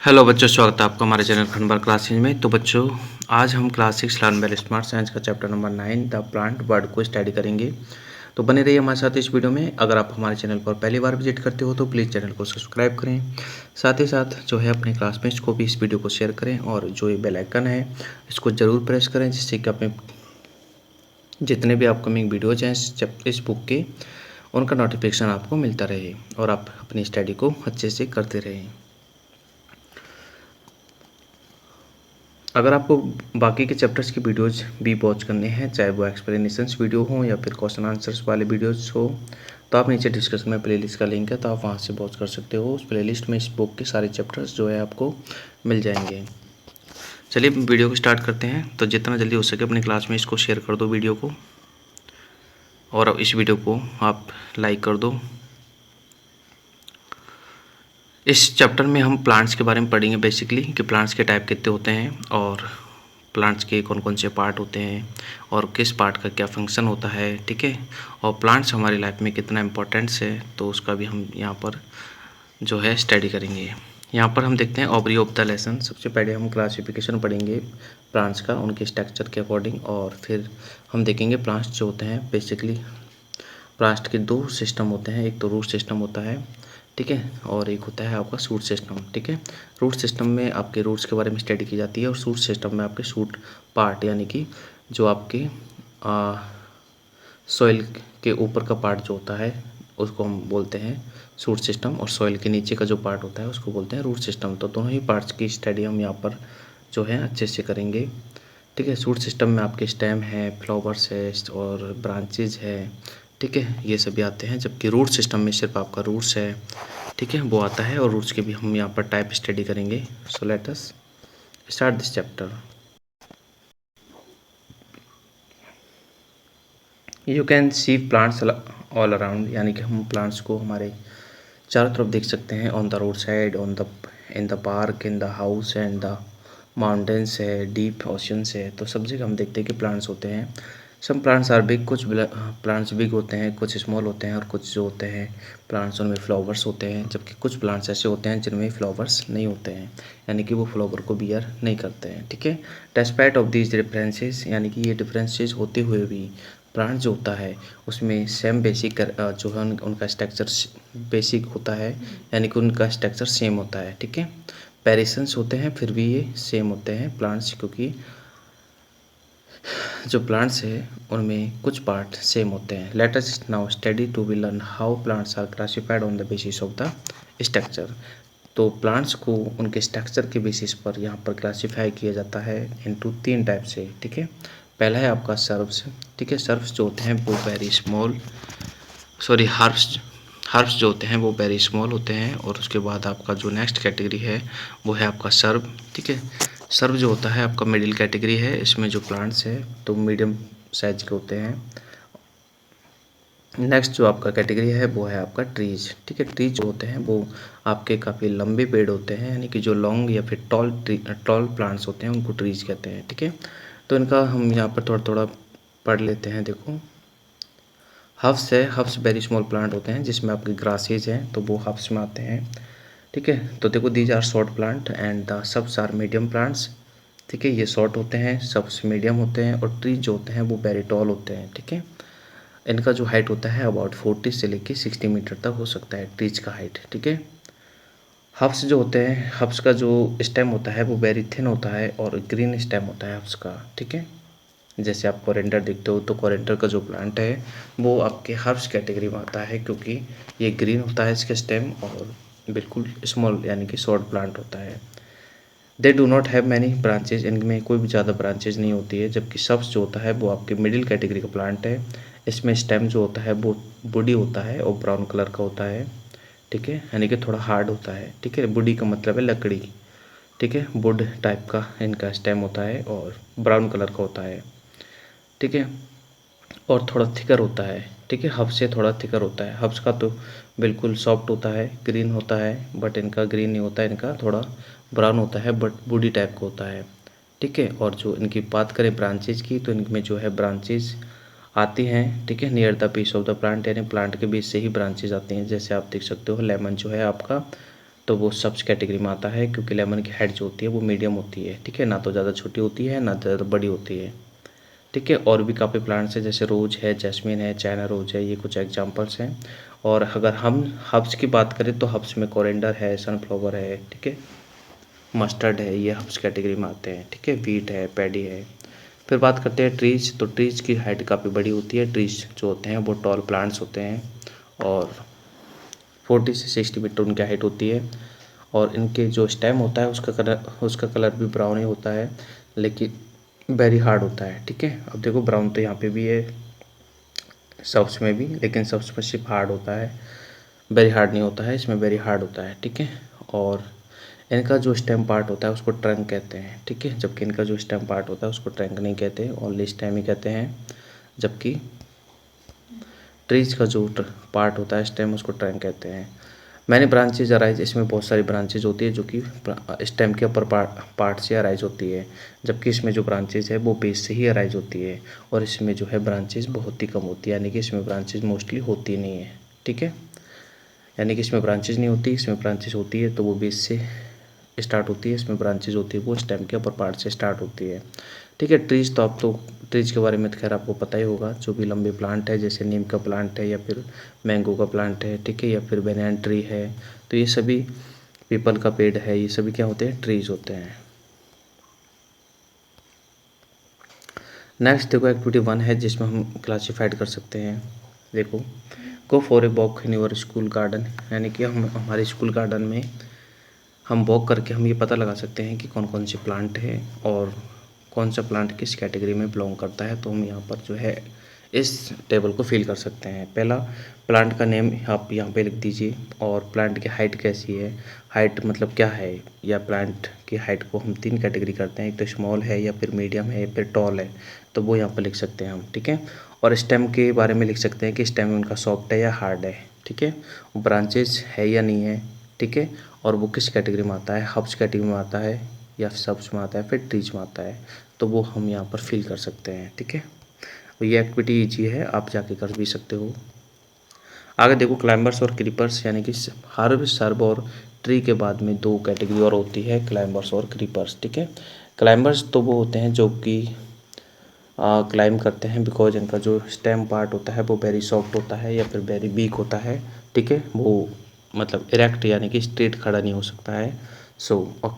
Hello बच्चों, स्वागत है आपका हमारे चैनल खंडबार क्लासेज में। तो बच्चों, आज हम class 6 learn by smart science का chapter number 9 the plant world को स्टडी करेंगे। तो बने रहिए हमारे साथ इस वीडियो में। अगर आप हमारे चैनल पर पहली बार विजिट करते हो तो प्लीज़ चैनल को सब्सक्राइब करें। साथ ही साथ जो है अपने क्लासमेट्स को भी इस वीडियो को शेयर करें और जो ये बेल आइकन है इसको ज़रूर प्रेस करें, जिससे कि अपने जितने भी अपकमिंग वीडियोज हैं इस बुक के, उनका नोटिफिकेशन आपको मिलता रहे और आप अपनी स्टडी को अच्छे से करते रहें। अगर आपको बाकी के चैप्टर्स की वीडियोज़ भी वॉच करने हैं, चाहे वो एक्सप्लेनेशंस वीडियो हो या फिर क्वेश्चन आंसर्स वाले वीडियोज़ हो, तो आप नीचे डिस्क्रिप्शन में प्लेलिस्ट का लिंक है, तो आप वहां से वॉच कर सकते हो। उस प्लेलिस्ट में इस बुक के सारे चैप्टर्स जो है आपको मिल जाएंगे। चलिए वीडियो को स्टार्ट करते हैं। तो जितना जल्दी हो सके अपनी क्लास में इसको शेयर कर दो वीडियो को, और इस वीडियो को आप लाइक कर दो। इस चैप्टर में हम प्लांट्स के बारे में पढ़ेंगे बेसिकली, कि प्लांट्स के टाइप कितने होते हैं और प्लांट्स के कौन कौन से पार्ट होते हैं और किस पार्ट का क्या फंक्शन होता है, ठीक है। और प्लांट्स हमारी लाइफ में कितना इम्पोर्टेंस है, तो उसका भी हम यहाँ पर जो है स्टडी करेंगे। यहाँ पर हम देखते हैं ओवरव्यू ऑफ द लेसन। सबसे पहले हम क्लासिफिकेशन पढ़ेंगे प्लांट्स का, उनके स्ट्रक्चर के अकॉर्डिंग, और फिर हम देखेंगे प्लांट्स जो होते हैं बेसिकली। प्लांट्स के दो सिस्टम होते हैं, एक तो रूट सिस्टम होता है, ठीक है, और एक होता है आपका शूट सिस्टम, ठीक है। रूट सिस्टम में आपके रूट्स के बारे में स्टडी की जाती है और शूट सिस्टम में आपके शूट पार्ट, यानी कि जो आपके सॉइल के ऊपर का पार्ट जो होता है उसको हम बोलते हैं शूट सिस्टम, और सॉइल के नीचे का जो पार्ट होता है उसको बोलते हैं रूट सिस्टम। तो दोनों ही पार्ट्स की स्टडी हम यहाँ पर जो है अच्छे से करेंगे, ठीक है। शूट सिस्टम में आपके स्टेम है, फ्लावर्स है और ब्रांचेज है, ठीक है, ये सभी आते हैं। जबकि रूट सिस्टम में सिर्फ आपका रूट्स है, ठीक है, वो आता है, और रूट्स के भी हम यहाँ पर टाइप स्टडी करेंगे। So let us start this chapter. You can see plants all around, यानी कि हम प्लांट्स को हमारे चारों तरफ देख सकते हैं। On the road side, on the in the park, in the house and the mountains है, डीप ओशंस है। तो सब जगह हम देखते हैं कि प्लांट्स होते हैं। सम प्लांट्स आर बिग, कुछ प्लांट्स बिग होते हैं, कुछ स्मॉल होते हैं, और कुछ जो होते हैं प्लांट्स उनमें फ्लावर्स होते हैं। जबकि कुछ प्लांट्स ऐसे होते हैं जिनमें फ्लावर्स नहीं होते हैं, यानी कि वो फ्लावर को बियर नहीं करते हैं, ठीक है। डेस्पाइट ऑफ दीज डिफरेंसेस, यानी कि ये डिफरेंसेस होते हुए भी प्लांट जो होता है उसमें सेम बेसिक जो है उनका स्ट्रक्चर बेसिक होता है, यानी कि उनका स्ट्रक्चर सेम होता है, ठीक है। पेरिसन्स होते हैं फिर भी ये सेम होते हैं प्लांट्स, क्योंकि जो प्लांट्स है उनमें कुछ पार्ट सेम होते हैं। Let us now study to be learn how plants are classified on the basis of the structure. तो प्लांट्स को उनके स्ट्रक्चर के बेसिस पर यहाँ पर क्लासीफाई किया जाता है इनटू तीन टाइप से, ठीक है। पहला है आपका सर्व्स, ठीक है। सर्व्स जो होते हैं वो वेरी स्मॉल, सॉरी हर्ब्स जो होते हैं वो वेरी स्मॉल होते हैं। और उसके बाद आपका जो नेक्स्ट कैटेगरी है वो है आपका सर्व, ठीक है। सर्व जो होता है आपका मिडिल कैटेगरी है। इसमें जो प्लांट्स है तो मीडियम साइज के होते हैं। नेक्स्ट जो आपका कैटेगरी है वो है आपका ट्रीज, ठीक है। ट्रीज जो होते हैं वो आपके काफ़ी लंबे पेड़ होते हैं, यानी कि जो लॉन्ग या फिर टॉल प्लांट्स होते हैं उनको ट्रीज कहते हैं, ठीक है। तो इनका हम यहाँ पर थोड़ा थोड़ा पढ़ लेते हैं। देखो, हब्स है, हब्स वेरी स्मॉल प्लांट होते हैं जिसमें आपके ग्रासेज हैं तो वो हब्स में आते हैं, ठीक है। तो देखो, these are short plant and the shrubs are medium plants, ठीक है। ये शॉर्ट होते हैं, सब्स मीडियम होते हैं, और ट्रीज जो होते हैं वो वेरी टॉल होते हैं, ठीक है। इनका जो हाइट होता है अबाउट 40 से लेके 60 मीटर तक हो सकता है ट्रीज का हाइट, ठीक है। हब्स जो होते हैं, हब्स का जो स्टेम होता है वो वेरी थिन होता है और ग्रीन स्टेम होता है हब्स का, ठीक है। जैसे आप कोरिएंडर देखते हो तो कोरिएंडर का जो प्लांट है वो आपके हर्ब्स कैटेगरी में आता है, क्योंकि ये ग्रीन होता है इसका स्टेम और बिल्कुल स्मॉल यानी कि शॉर्ट प्लांट होता है। They do not have many branches, इनमें कोई भी ज़्यादा ब्रांचेज नहीं होती है। जबकि सब्स जो होता है वो आपके मिडिल कैटेगरी का प्लांट है। इसमें स्टेम जो होता है वो वुडी होता है और ब्राउन कलर का होता है, ठीक है, यानी कि थोड़ा हार्ड होता है, ठीक है। वुडी का मतलब है लकड़ी, ठीक है। वुड टाइप का इनका स्टेम होता है और ब्राउन कलर का होता है, ठीक है, और थोड़ा थिकर होता है, ठीक है। हब्स से थोड़ा थिकर होता है। हब्स का तो बिल्कुल सॉफ्ट होता है, ग्रीन होता है, बट इनका ग्रीन नहीं होता है, इनका थोड़ा ब्राउन होता है, बट वुडी टाइप का होता है, ठीक है। और जो इनकी बात करें ब्रांचेज की, तो इनमें जो है ब्रांचेज आती हैं, ठीक है, near the base of the plant, यानी प्लांट के बेस से ही ब्रांचेज आती हैं। जैसे आप देख सकते हो लेमन जो है आपका तो वो सब्स कैटेगरी में आता है, क्योंकि लेमन की हेड जो होती है वो मीडियम होती है, ठीक है, ना तो ज़्यादा छोटी होती है ना ज़्यादा बड़ी होती है, ठीक है। और भी काफ़ी प्लांट्स हैं, जैसे रोज है, जैस्मिन है, चाइना रोज है, ये कुछ एग्जांपल्स हैं। और अगर हम हर्ब्स की बात करें तो हर्ब्स में कोरिएंडर है, सनफ्लावर है, ठीक है, मस्टर्ड है, ये हर्ब्स कैटेगरी में आते हैं, ठीक है, वीट है, पैडी है। फिर बात करते हैं ट्रीज, तो ट्रीज की हाइट काफ़ी बड़ी होती है। ट्रीज जो होते हैं वो टॉल प्लांट्स होते हैं और 40 से 60 मीटर उनकी हाइट होती है। और इनके जो स्टेम होता है उसका कलर भी ब्राउन ही होता है, लेकिन वेरी हार्ड होता है, ठीक है। अब देखो ब्राउन तो यहाँ पे भी है, सब्स में भी, लेकिन सब्स में सिर्फ हार्ड होता है, वेरी हार्ड नहीं होता है, इसमें वेरी हार्ड होता है, ठीक है। और इनका जो स्टेम पार्ट होता है उसको ट्रंक कहते हैं, ठीक है, जबकि इनका जो स्टेम पार्ट होता है उसको ट्रंक नहीं कहते, ओनली स्टेम ही कहते हैं। जबकि ट्रीज का जो पार्ट होता है स्टेम, उसको ट्रंक कहते हैं। मैंने ब्रांचेज अराइज, इसमें बहुत सारी ब्रांचेज होती है जो कि स्टेम के अपर पार्ट से अराइज होती है, जबकि इसमें जो ब्रांचेज है वो बेस से ही अराइज होती है। और इसमें जो है ब्रांचेज बहुत ही कम होती है, यानी कि इसमें ब्रांचेज मोस्टली होती नहीं है, ठीक है। यानी कि इसमें ब्रांचेज नहीं होती, इसमें ब्रांचेज होती है तो वो बेस से स्टार्ट होती है, इसमें ब्रांचेज होती है वो स्टेम के अपर पार्ट से स्टार्ट होती है, ठीक है। ट्रीज तो आप तो ट्रीज के बारे में तो खैर आपको पता ही होगा, जो भी लंबे प्लांट है, जैसे नीम का प्लांट है या फिर मैंगो का प्लांट है, ठीक है, या फिर बनैन ट्री है, तो ये सभी, पीपल का पेड़ है, ये सभी क्या होते हैं, ट्रीज होते हैं। नेक्स्ट देखो एक्टिविटी 1 है, जिसमें हम क्लासीफाइड कर सकते हैं। देखो, go for a walk in your school garden, यानी कि हम हमारे स्कूल गार्डन में हम वॉक करके हम ये पता लगा सकते हैं कि कौन कौन से प्लांट है और कौन सा प्लांट किस कैटेगरी में बिलोंग करता है। तो हम यहाँ पर जो है इस टेबल को फिल कर सकते हैं। पहला, प्लांट का नेम आप यहाँ पे लिख दीजिए, और प्लांट की हाइट कैसी है, हाइट मतलब क्या है, या प्लांट की हाइट को हम 3 कैटेगरी करते हैं, एक तो स्मॉल है या फिर मीडियम है या फिर टॉल है, तो वो यहाँ पर लिख सकते हैं हम, ठीक है। और स्टेम के बारे में लिख सकते हैं कि स्टेम उनका सॉफ्ट है या हार्ड है, ठीक है, ब्रांचेज है या नहीं है, ठीक है, और वो किस कैटेगरी में आता है, हर्ब्स कैटेगरी में आता है या सब्स में आता है, फिर ट्रीज में आता है, तो वो हम यहाँ पर फिल कर सकते हैं, ठीक है। तो ये एक्टिविटी ईजी है, आप जाके कर भी सकते हो। आगे देखो, क्लाइंबर्स और क्रीपर्स, यानी कि हर्ब, सर्ब और ट्री के बाद में 2 कैटेगरी और होती है, क्लाइंबर्स और क्रीपर्स, ठीक है। क्लाइंबर्स तो वो होते हैं जो कि क्लाइंब करते हैं, बिकॉज इनका जो स्टेम पार्ट होता है वो वेरी सॉफ्ट होता है या फिर वेरी वीक होता है, ठीक है, वो मतलब इरेक्ट यानी कि स्ट्रेट खड़ा नहीं हो सकता है। और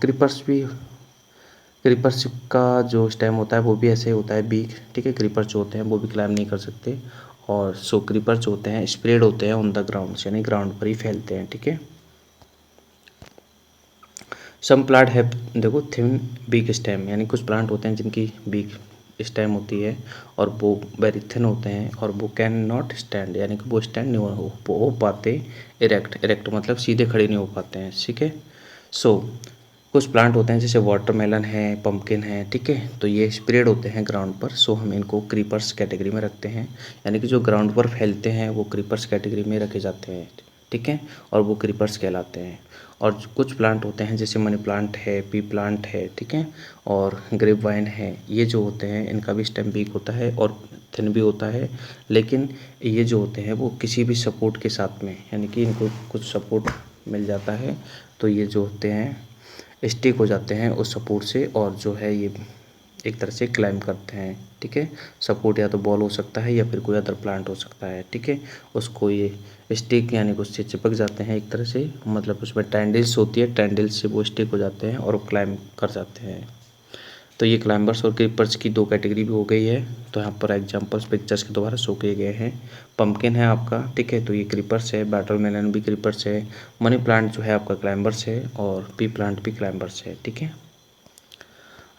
क्रीपर्स का जो स्टेम होता है वो भी ऐसे होता है वीक, ठीक है। क्रीपर्स जो होते हैं वो भी क्लाइंब नहीं कर सकते, और क्रीपर्स जो होते हैं स्प्रेड होते हैं ऑन द ग्राउंड, यानी ग्राउंड पर ही फैलते हैं, ठीक है। सम प्लांट है, देखो, थिन बिग स्टेम, यानी कुछ प्लांट होते हैं जिनकी बिग स्टेम होती है और वो वेरी थिन होते हैं, और वो कैन नॉट स्टैंड, यानी कि वो स्टैंड नहीं हो पाते, इरेक्ट मतलब सीधे खड़े नहीं हो पाते हैं, ठीक है। सो कुछ प्लांट होते हैं जैसे वाटरमेलन है, पम्पकिन है, ठीक है, तो ये स्प्रेड होते हैं ग्राउंड पर, सो हम इनको क्रीपर्स कैटेगरी में रखते हैं, यानी कि जो ग्राउंड पर फैलते हैं वो क्रीपर्स कैटेगरी में रखे जाते हैं, ठीक है, और वो क्रीपर्स कहलाते हैं। और कुछ प्लांट होते हैं जैसे मनी प्लांट है, पी प्लांट है, ठीक है, और ग्रेप वाइन है, ये जो होते हैं इनका भी स्टेम वीक होता है और थिन भी होता है, लेकिन ये जो होते हैं वो किसी भी सपोर्ट के साथ में, यानी कि इनको कुछ सपोर्ट मिल जाता है, तो ये जो होते हैं स्टिक हो जाते हैं उस सपोर्ट से, और जो है ये एक तरह से क्लाइंब करते हैं, ठीक है। सपोर्ट या तो बॉल हो सकता है या फिर कोई अदर प्लांट हो सकता है, ठीक है, उसको ये स्टिक यानी कि उससे चिपक जाते हैं एक तरह से, मतलब उसमें टैंडल्स होती है, टैंडल्स से वो स्टिक हो जाते हैं और क्लाइंब कर जाते हैं। तो ये क्लाइंबर्स और क्रीपर्स की 2 कैटेगरी भी हो गई है। तो यहाँ पर एग्जांपल्स पिक्चर्स के द्वारा शो किए गए हैं। पम्पकिन है आपका, ठीक है, तो ये क्रीपर्स है, वाटरमेलन भी क्रीपर्स है, मनी प्लांट जो है आपका क्लाइंबर्स है, और पी प्लांट भी क्लाइंबर्स है, ठीक है।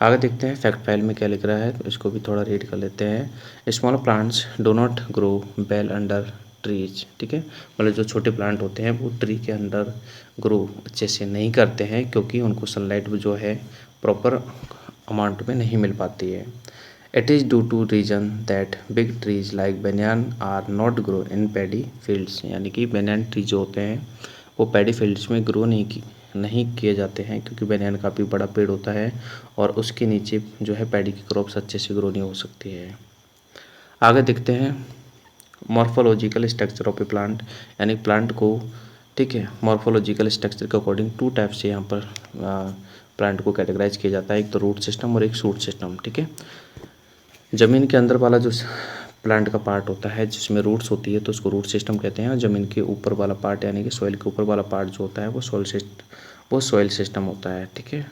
आगे देखते हैं फैक्ट फाइल में क्या लिख रहा है, तो इसको भी थोड़ा रीड कर लेते हैं। Small plants do not grow well under trees, ठीक है, मतलब जो छोटे प्लांट होते हैं वो ट्री के अंदर ग्रो अच्छे से नहीं करते हैं, क्योंकि उनको सनलाइट जो है प्रॉपर अमाउंट में नहीं मिल पाती है। It is due to reason that big trees like banyan are not grow in paddy fields, यानी कि बेनियान ट्री जो होते हैं वो पैडी फील्ड्स में ग्रो नहीं किए जाते हैं, क्योंकि बेनियान काफ़ी बड़ा पेड़ होता है और उसके नीचे जो है पैडी की क्रॉप्स अच्छे से ग्रो नहीं हो सकती है। आगे देखते हैं morphological structure of A plant, यानी प्लांट को, ठीक है। मॉर्फोलॉजिकल स्ट्रक्चर के अकॉर्डिंग 2 टाइप से यहाँ पर प्लांट को कैटेगराइज किया जाता है, एक तो रूट सिस्टम और एक शूट सिस्टम, ठीक है। ज़मीन के अंदर वाला जो प्लांट का पार्ट होता है जिसमें रूट्स होती है तो उसको रूट सिस्टम कहते हैं, और ज़मीन के ऊपर वाला पार्ट यानी कि सॉइल के ऊपर वाला पार्ट जो होता है वो सॉइल सिस्टम होता है, ठीक है।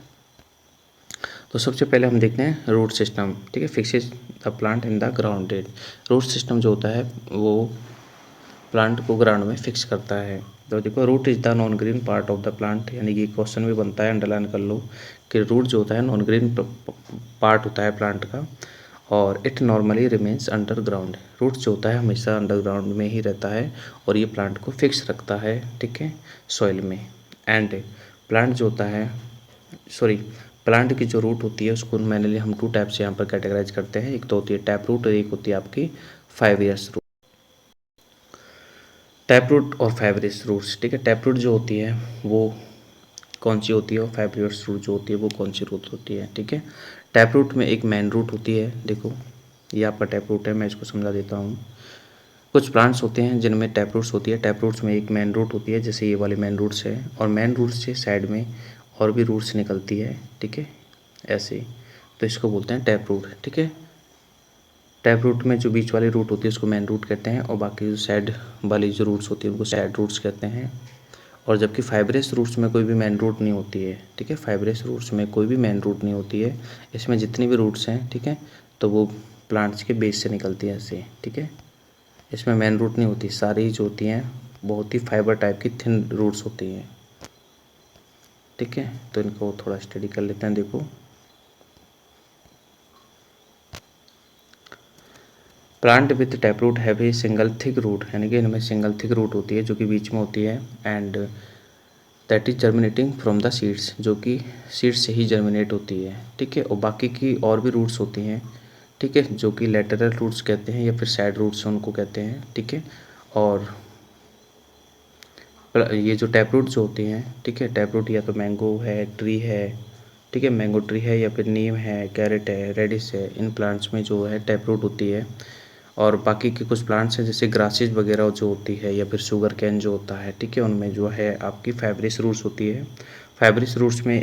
तो सबसे पहले हम देखते हैं रूट सिस्टम, ठीक है। Fixes the plant in the grounded. Root system जो होता है वो प्लांट को ग्राउंड में फिक्स करता है। तो देखो root is the non green part of the plant, यानी कि क्वेश्चन भी बनता है, अंडरलाइन कर लो कि रूट जो होता है नॉन ग्रीन पार्ट होता है प्लांट का, और it normally remains underground. Root जो होता है हमेशा अंडरग्राउंड में ही रहता है और ये प्लांट को फिक्स रखता है, ठीक है, सॉइल में। एंड प्लांट जो होता है प्लांट की जो रूट होती है उसको मैनली हम 2 टाइप से यहाँ पर कैटेगराइज करते हैं, एक तो होती है टैप रूट और एक होती है आपकी फाइब्रियस रूट। टैप रूट और फाइब्रियस रूट्स, ठीक है। टैप रूट जो होती है वो कौन सी होती है और फाइब्रियस रूट जो होती है वो कौन सी रूट होती है, ठीक है। टैप रूट में एक मेन रूट होती है, देखो ये आपका टैप रूट है, मैं इसको समझा देता हूँ। कुछ प्लांट्स होते हैं जिनमें टैप रूट्स होती है, टैप रूट्स में एक मेन रूट होती है, जैसे ये वाले मेन रूट्स है, और मेन रूट से साइड में और भी रूट्स निकलती है, ठीक है, ऐसे। तो इसको बोलते हैं टैप रूट, ठीक है। टैप रूट में जो बीच वाली रूट होती है उसको मेन रूट कहते हैं, और बाकी जो साइड वाली जो रूट्स होती है उनको साइड रूट्स कहते हैं। और जबकि फाइब्रस रूट्स में कोई भी मेन रूट नहीं होती है, ठीक है। फाइब्रस रूट्स में कोई भी मेन रूट नहीं होती है, इसमें जितनी भी रूट्स हैं, ठीक है, तो वो प्लांट्स के बेस से निकलती है ऐसे, ठीक है। इसमें मेन रूट नहीं होती, सारी जो होती हैं बहुत ही फाइबर टाइप की थिन रूट्स होती हैं, ठीक है। तो इनको थोड़ा स्टडी कर लेते हैं। देखो plant with tap root have a single thick root, यानी कि इनमें सिंगल थिक रूट होती है जो कि बीच में होती है, and that is germinating from the seeds, जो कि सीड्स से ही जर्मिनेट होती है, ठीक है। और बाकी की और भी रूट्स होती हैं, ठीक है, जो कि लेटरल रूट्स कहते हैं या फिर साइड रूट्स उनको कहते हैं, ठीक है। और ये जो टैप रूट जो होती हैं, ठीक है, टैप रूट या तो मैंगो है, ट्री है, ठीक है, मैंगो ट्री है, या फिर नीम है, कैरेट है, रेडिस है, इन प्लांट्स में जो है टैप रूट होती है। और बाकी के कुछ प्लांट्स हैं जैसे ग्रासेस वगैरह जो होती है, या फिर शुगर कैन जो होता है, ठीक है, उनमें जो है आपकी फाइब्रिस रूट्स होती है। फाइब्रिस रूट्स में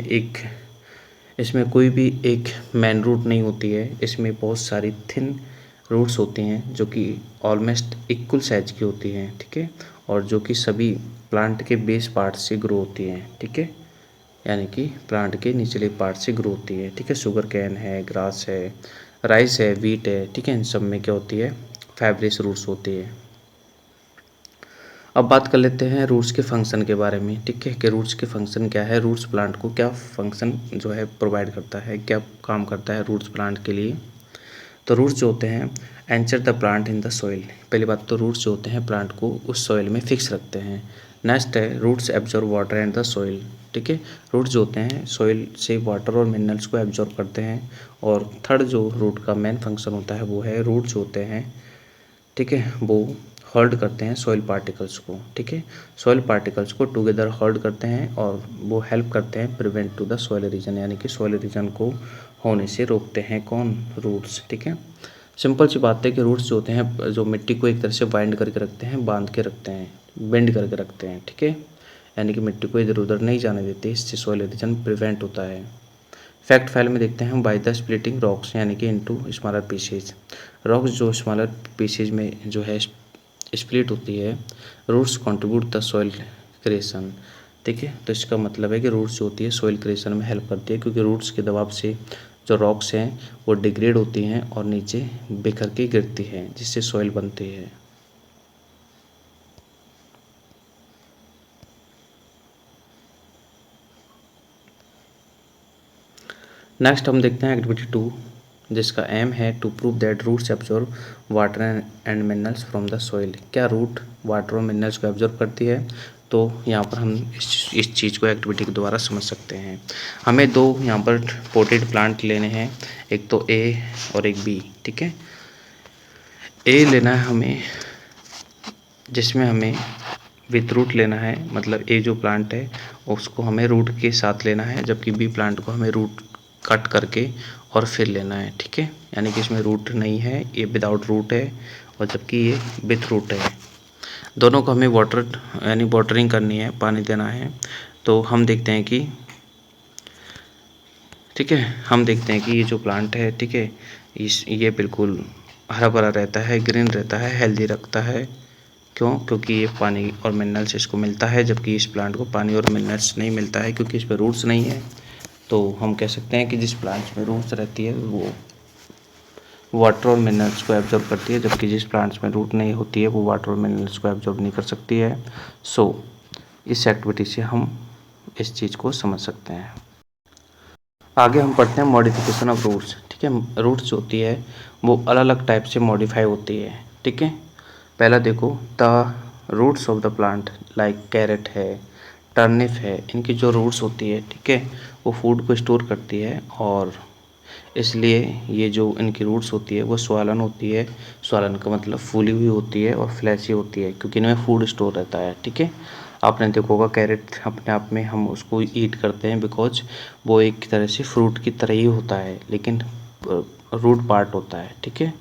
इसमें कोई भी एक मेन रूट नहीं होती है, इसमें बहुत सारी थिन रूट्स होती हैं जो कि ऑलमोस्ट इक्वल साइज की होती हैं, ठीक है, और जो कि सभी प्लांट के बेस पार्ट से ग्रो होती हैं, ठीक है, यानी कि प्लांट के निचले पार्ट से ग्रो होती है, ठीक है। शुगर कैन है, ग्रास है, राइस है, वीट है, ठीक है, इन सब में क्या होती है, फाइब्रिस रूट्स होती है। अब बात कर लेते हैं रूट्स के फंक्शन के बारे में, ठीक है, कि रूट्स के फंक्शन क्या है, रूट्स प्लांट को क्या फंक्शन जो है प्रोवाइड करता है, क्या काम करता है रूट्स प्लांट के लिए। तो रूट्स जो होते हैं anchor the plant in the soil. पहली बात तो रूट्स जो होते हैं प्लांट को उस सॉइल में फिक्स रखते हैं। नेक्स्ट है roots absorb water and the soil, ठीक है, रूट्स जो होते हैं सॉइल से वाटर और मिनरल्स को एब्जॉर्ब करते हैं। और थर्ड जो रूट का मेन फंक्शन होता है वो है रूट्स होते हैं, ठीक है, वो होल्ड करते हैं सॉइल पार्टिकल्स को, ठीक है, सॉइल पार्टिकल्स को टुगेदर होल्ड करते हैं, और वो हेल्प करते हैं prevent to the soil erosion, यानी कि सॉइल रीजन को होने से रोकते हैं कौन, रूट्स, ठीक है। सिंपल सी बात है कि रूट्स जो होते हैं जो मिट्टी को एक तरह से बाइंड करके रखते हैं, बांध के रखते हैं, बेंड करके रखते हैं, ठीक है, यानी कि मिट्टी को इधर उधर नहीं जाने देते, इससे सॉइल इरोजन प्रिवेंट होता है। फैक्ट फाइल में देखते हैं हम बाय द स्प्लिटिंग रॉक्स, यानी कि इनटू स्मॉलर पीसेज। रॉक्स जो स्मॉलर पीसेज में जो है स्प्लिट होती है, roots contribute the soil creation, ठीक है। तो इसका मतलब है कि रूट्स जो होती है सॉइल क्रिएशन में हेल्प करती है, क्योंकि रूट्स के दबाव से जो रॉक्स हैं वो डिग्रेड होती हैं और नीचे बिखर के गिरती हैं, जिससे सॉइल बनती है। नेक्स्ट हम देखते हैं एक्टिविटी 2, जिसका एम है to prove that roots absorb water and minerals from the soil. क्या रूट वाटर और मिनरल्स को एब्जॉर्ब करती है? तो यहाँ पर हम इस चीज़ को एक्टिविटी के द्वारा समझ सकते हैं। हमें दो यहाँ पर पोटेड प्लांट लेने हैं, एक तो ए और एक बी, ठीक है। ए लेना है हमें, जिसमें हमें विथ रूट लेना है, मतलब ए जो प्लांट है उसको हमें रूट के साथ लेना है, जबकि बी प्लांट को हमें रूट कट करके और फिर लेना है, ठीक है। यानी कि इसमें रूट नहीं है, ये विदाउट रूट है, और जबकि ये विथ रूट है। दोनों को हमें वाटर यानी वाटरिंग करनी है, पानी देना है। तो हम देखते हैं कि ठीक है, हम देखते हैं कि ये जो प्लांट है, ठीक है, ये बिल्कुल हरा भरा रहता है, ग्रीन रहता है, हेल्दी रखता है। क्यों? क्योंकि ये पानी और मिनरल्स इसको मिलता है, जबकि इस प्लांट को पानी और मिनरल्स नहीं मिलता है क्योंकि इस पर रूट्स नहीं है। तो हम कह सकते हैं कि जिस प्लांट्स में रूट्स रहती है वो वाटर और मिनरल्स को एब्जॉर्ब करती है, जबकि जिस प्लांट्स में रूट नहीं होती है वो वाटर और मिनरल्स को एब्जॉर्ब नहीं कर सकती है। सो इस एक्टिविटी से हम इस चीज़ को समझ सकते हैं। आगे हम पढ़ते हैं मॉडिफिकेशन ऑफ रूट्स। ठीक है, रूट्स होती है वो अलग अलग टाइप से मॉडिफाई होती है। ठीक है, पहला देखो, the roots of the plant like carrot है, टर्निप है, इनकी जो रूट्स होती है, ठीक है, वो फूड को स्टोर करती है और इसलिए ये जो इनकी रूट्स होती है वो स्वालन होती है। स्वालन का मतलब फूली हुई होती है और फ्लैशी होती है क्योंकि इनमें फूड स्टोर रहता है। ठीक है, आपने देखा होगा कैरेट अपने आप में हम उसको ईट करते हैं बिकॉज वो एक तरह से फ्रूट की तरह ही होता है, लेकिन रूट पार्ट होता है। ठीक है,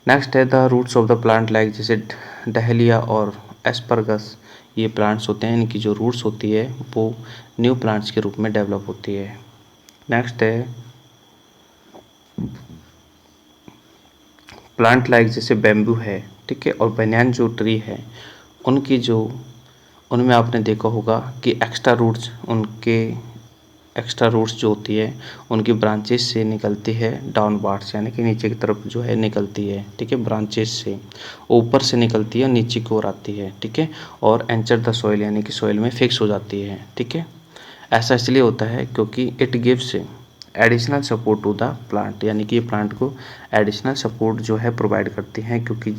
नेक्स्ट है the roots of the plant like जैसे डहेलिया और एस्परगस, ये प्लांट्स होते हैं, इनकी जो रूट्स होती है वो न्यू प्लांट्स के रूप में डेवलप होती है। नेक्स्ट है प्लांट लाइक जैसे बैम्बू है, ठीक है, और बनियान जो ट्री है उनकी जो उनमें आपने देखा होगा कि एक्स्ट्रा रूट्स जो होती है उनकी ब्रांचेस से निकलती है डाउनवार्ड्स, यानी कि नीचे की तरफ जो है निकलती है। ठीक है, ब्रांचेस से ऊपर से निकलती है, नीचे की ओर आती है। ठीक है, और एंटर द सॉइल यानी कि सॉइल में फिक्स हो जाती है। ठीक है, ऐसा इसलिए होता है क्योंकि it gives additional support to the plant, यानी कि ये प्लांट को एडिशनल सपोर्ट जो है प्रोवाइड करती हैं क्योंकि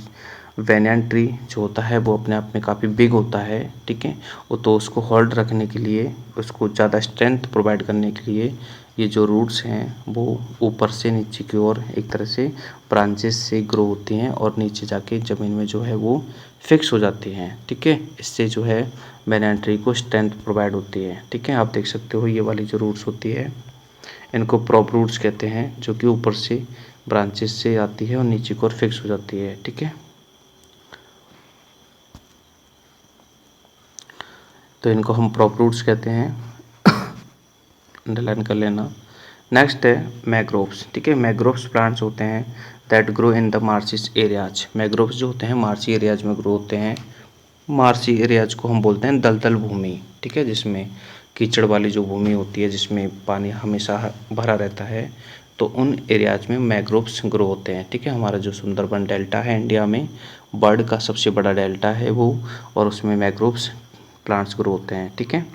वेनियन ट्री जो होता है वो अपने आप में काफ़ी बिग होता है। ठीक है, वो तो उसको होल्ड रखने के लिए, उसको ज़्यादा स्ट्रेंथ प्रोवाइड करने के लिए ये जो रूट्स हैं वो ऊपर से नीचे की ओर एक तरह से ब्रांचेस से ग्रो होती हैं और नीचे जाके ज़मीन में जो है वो फिक्स हो जाती हैं। ठीक है, इससे जो है वेनियन ट्री को स्ट्रेंथ प्रोवाइड होती है। ठीक है, आप देख सकते हो ये वाली जो रूट्स होती है इनको प्रॉप रूट्स कहते हैं, जो कि ऊपर से ब्रांचेस से आती है और नीचे की ओर फिक्स हो जाती है। ठीक है, तो इनको हम प्रॉप रूट्स कहते हैं, अंडरलाइन कर लेना। नेक्स्ट है मैग्रोव्स। ठीक है, मैग्रोव्स प्लांट्स होते हैं that grow in the marshy areas. Mangroves जो होते हैं मार्शी एरियाज में ग्रो होते हैं। मार्शी एरियाज को हम बोलते हैं दलदल भूमि। ठीक है, जिसमें कीचड़ वाली जो भूमि होती है जिसमें पानी हमेशा भरा रहता है, तो उन एरियाज में मैग्रोव्स ग्रो होते हैं। ठीक है, हमारा जो सुंदरबन डेल्टा है इंडिया में बर्ड का सबसे बड़ा डेल्टा है वो, और उसमें मैग्रोव्स प्लांट्स ग्रो होते हैं। ठीक है,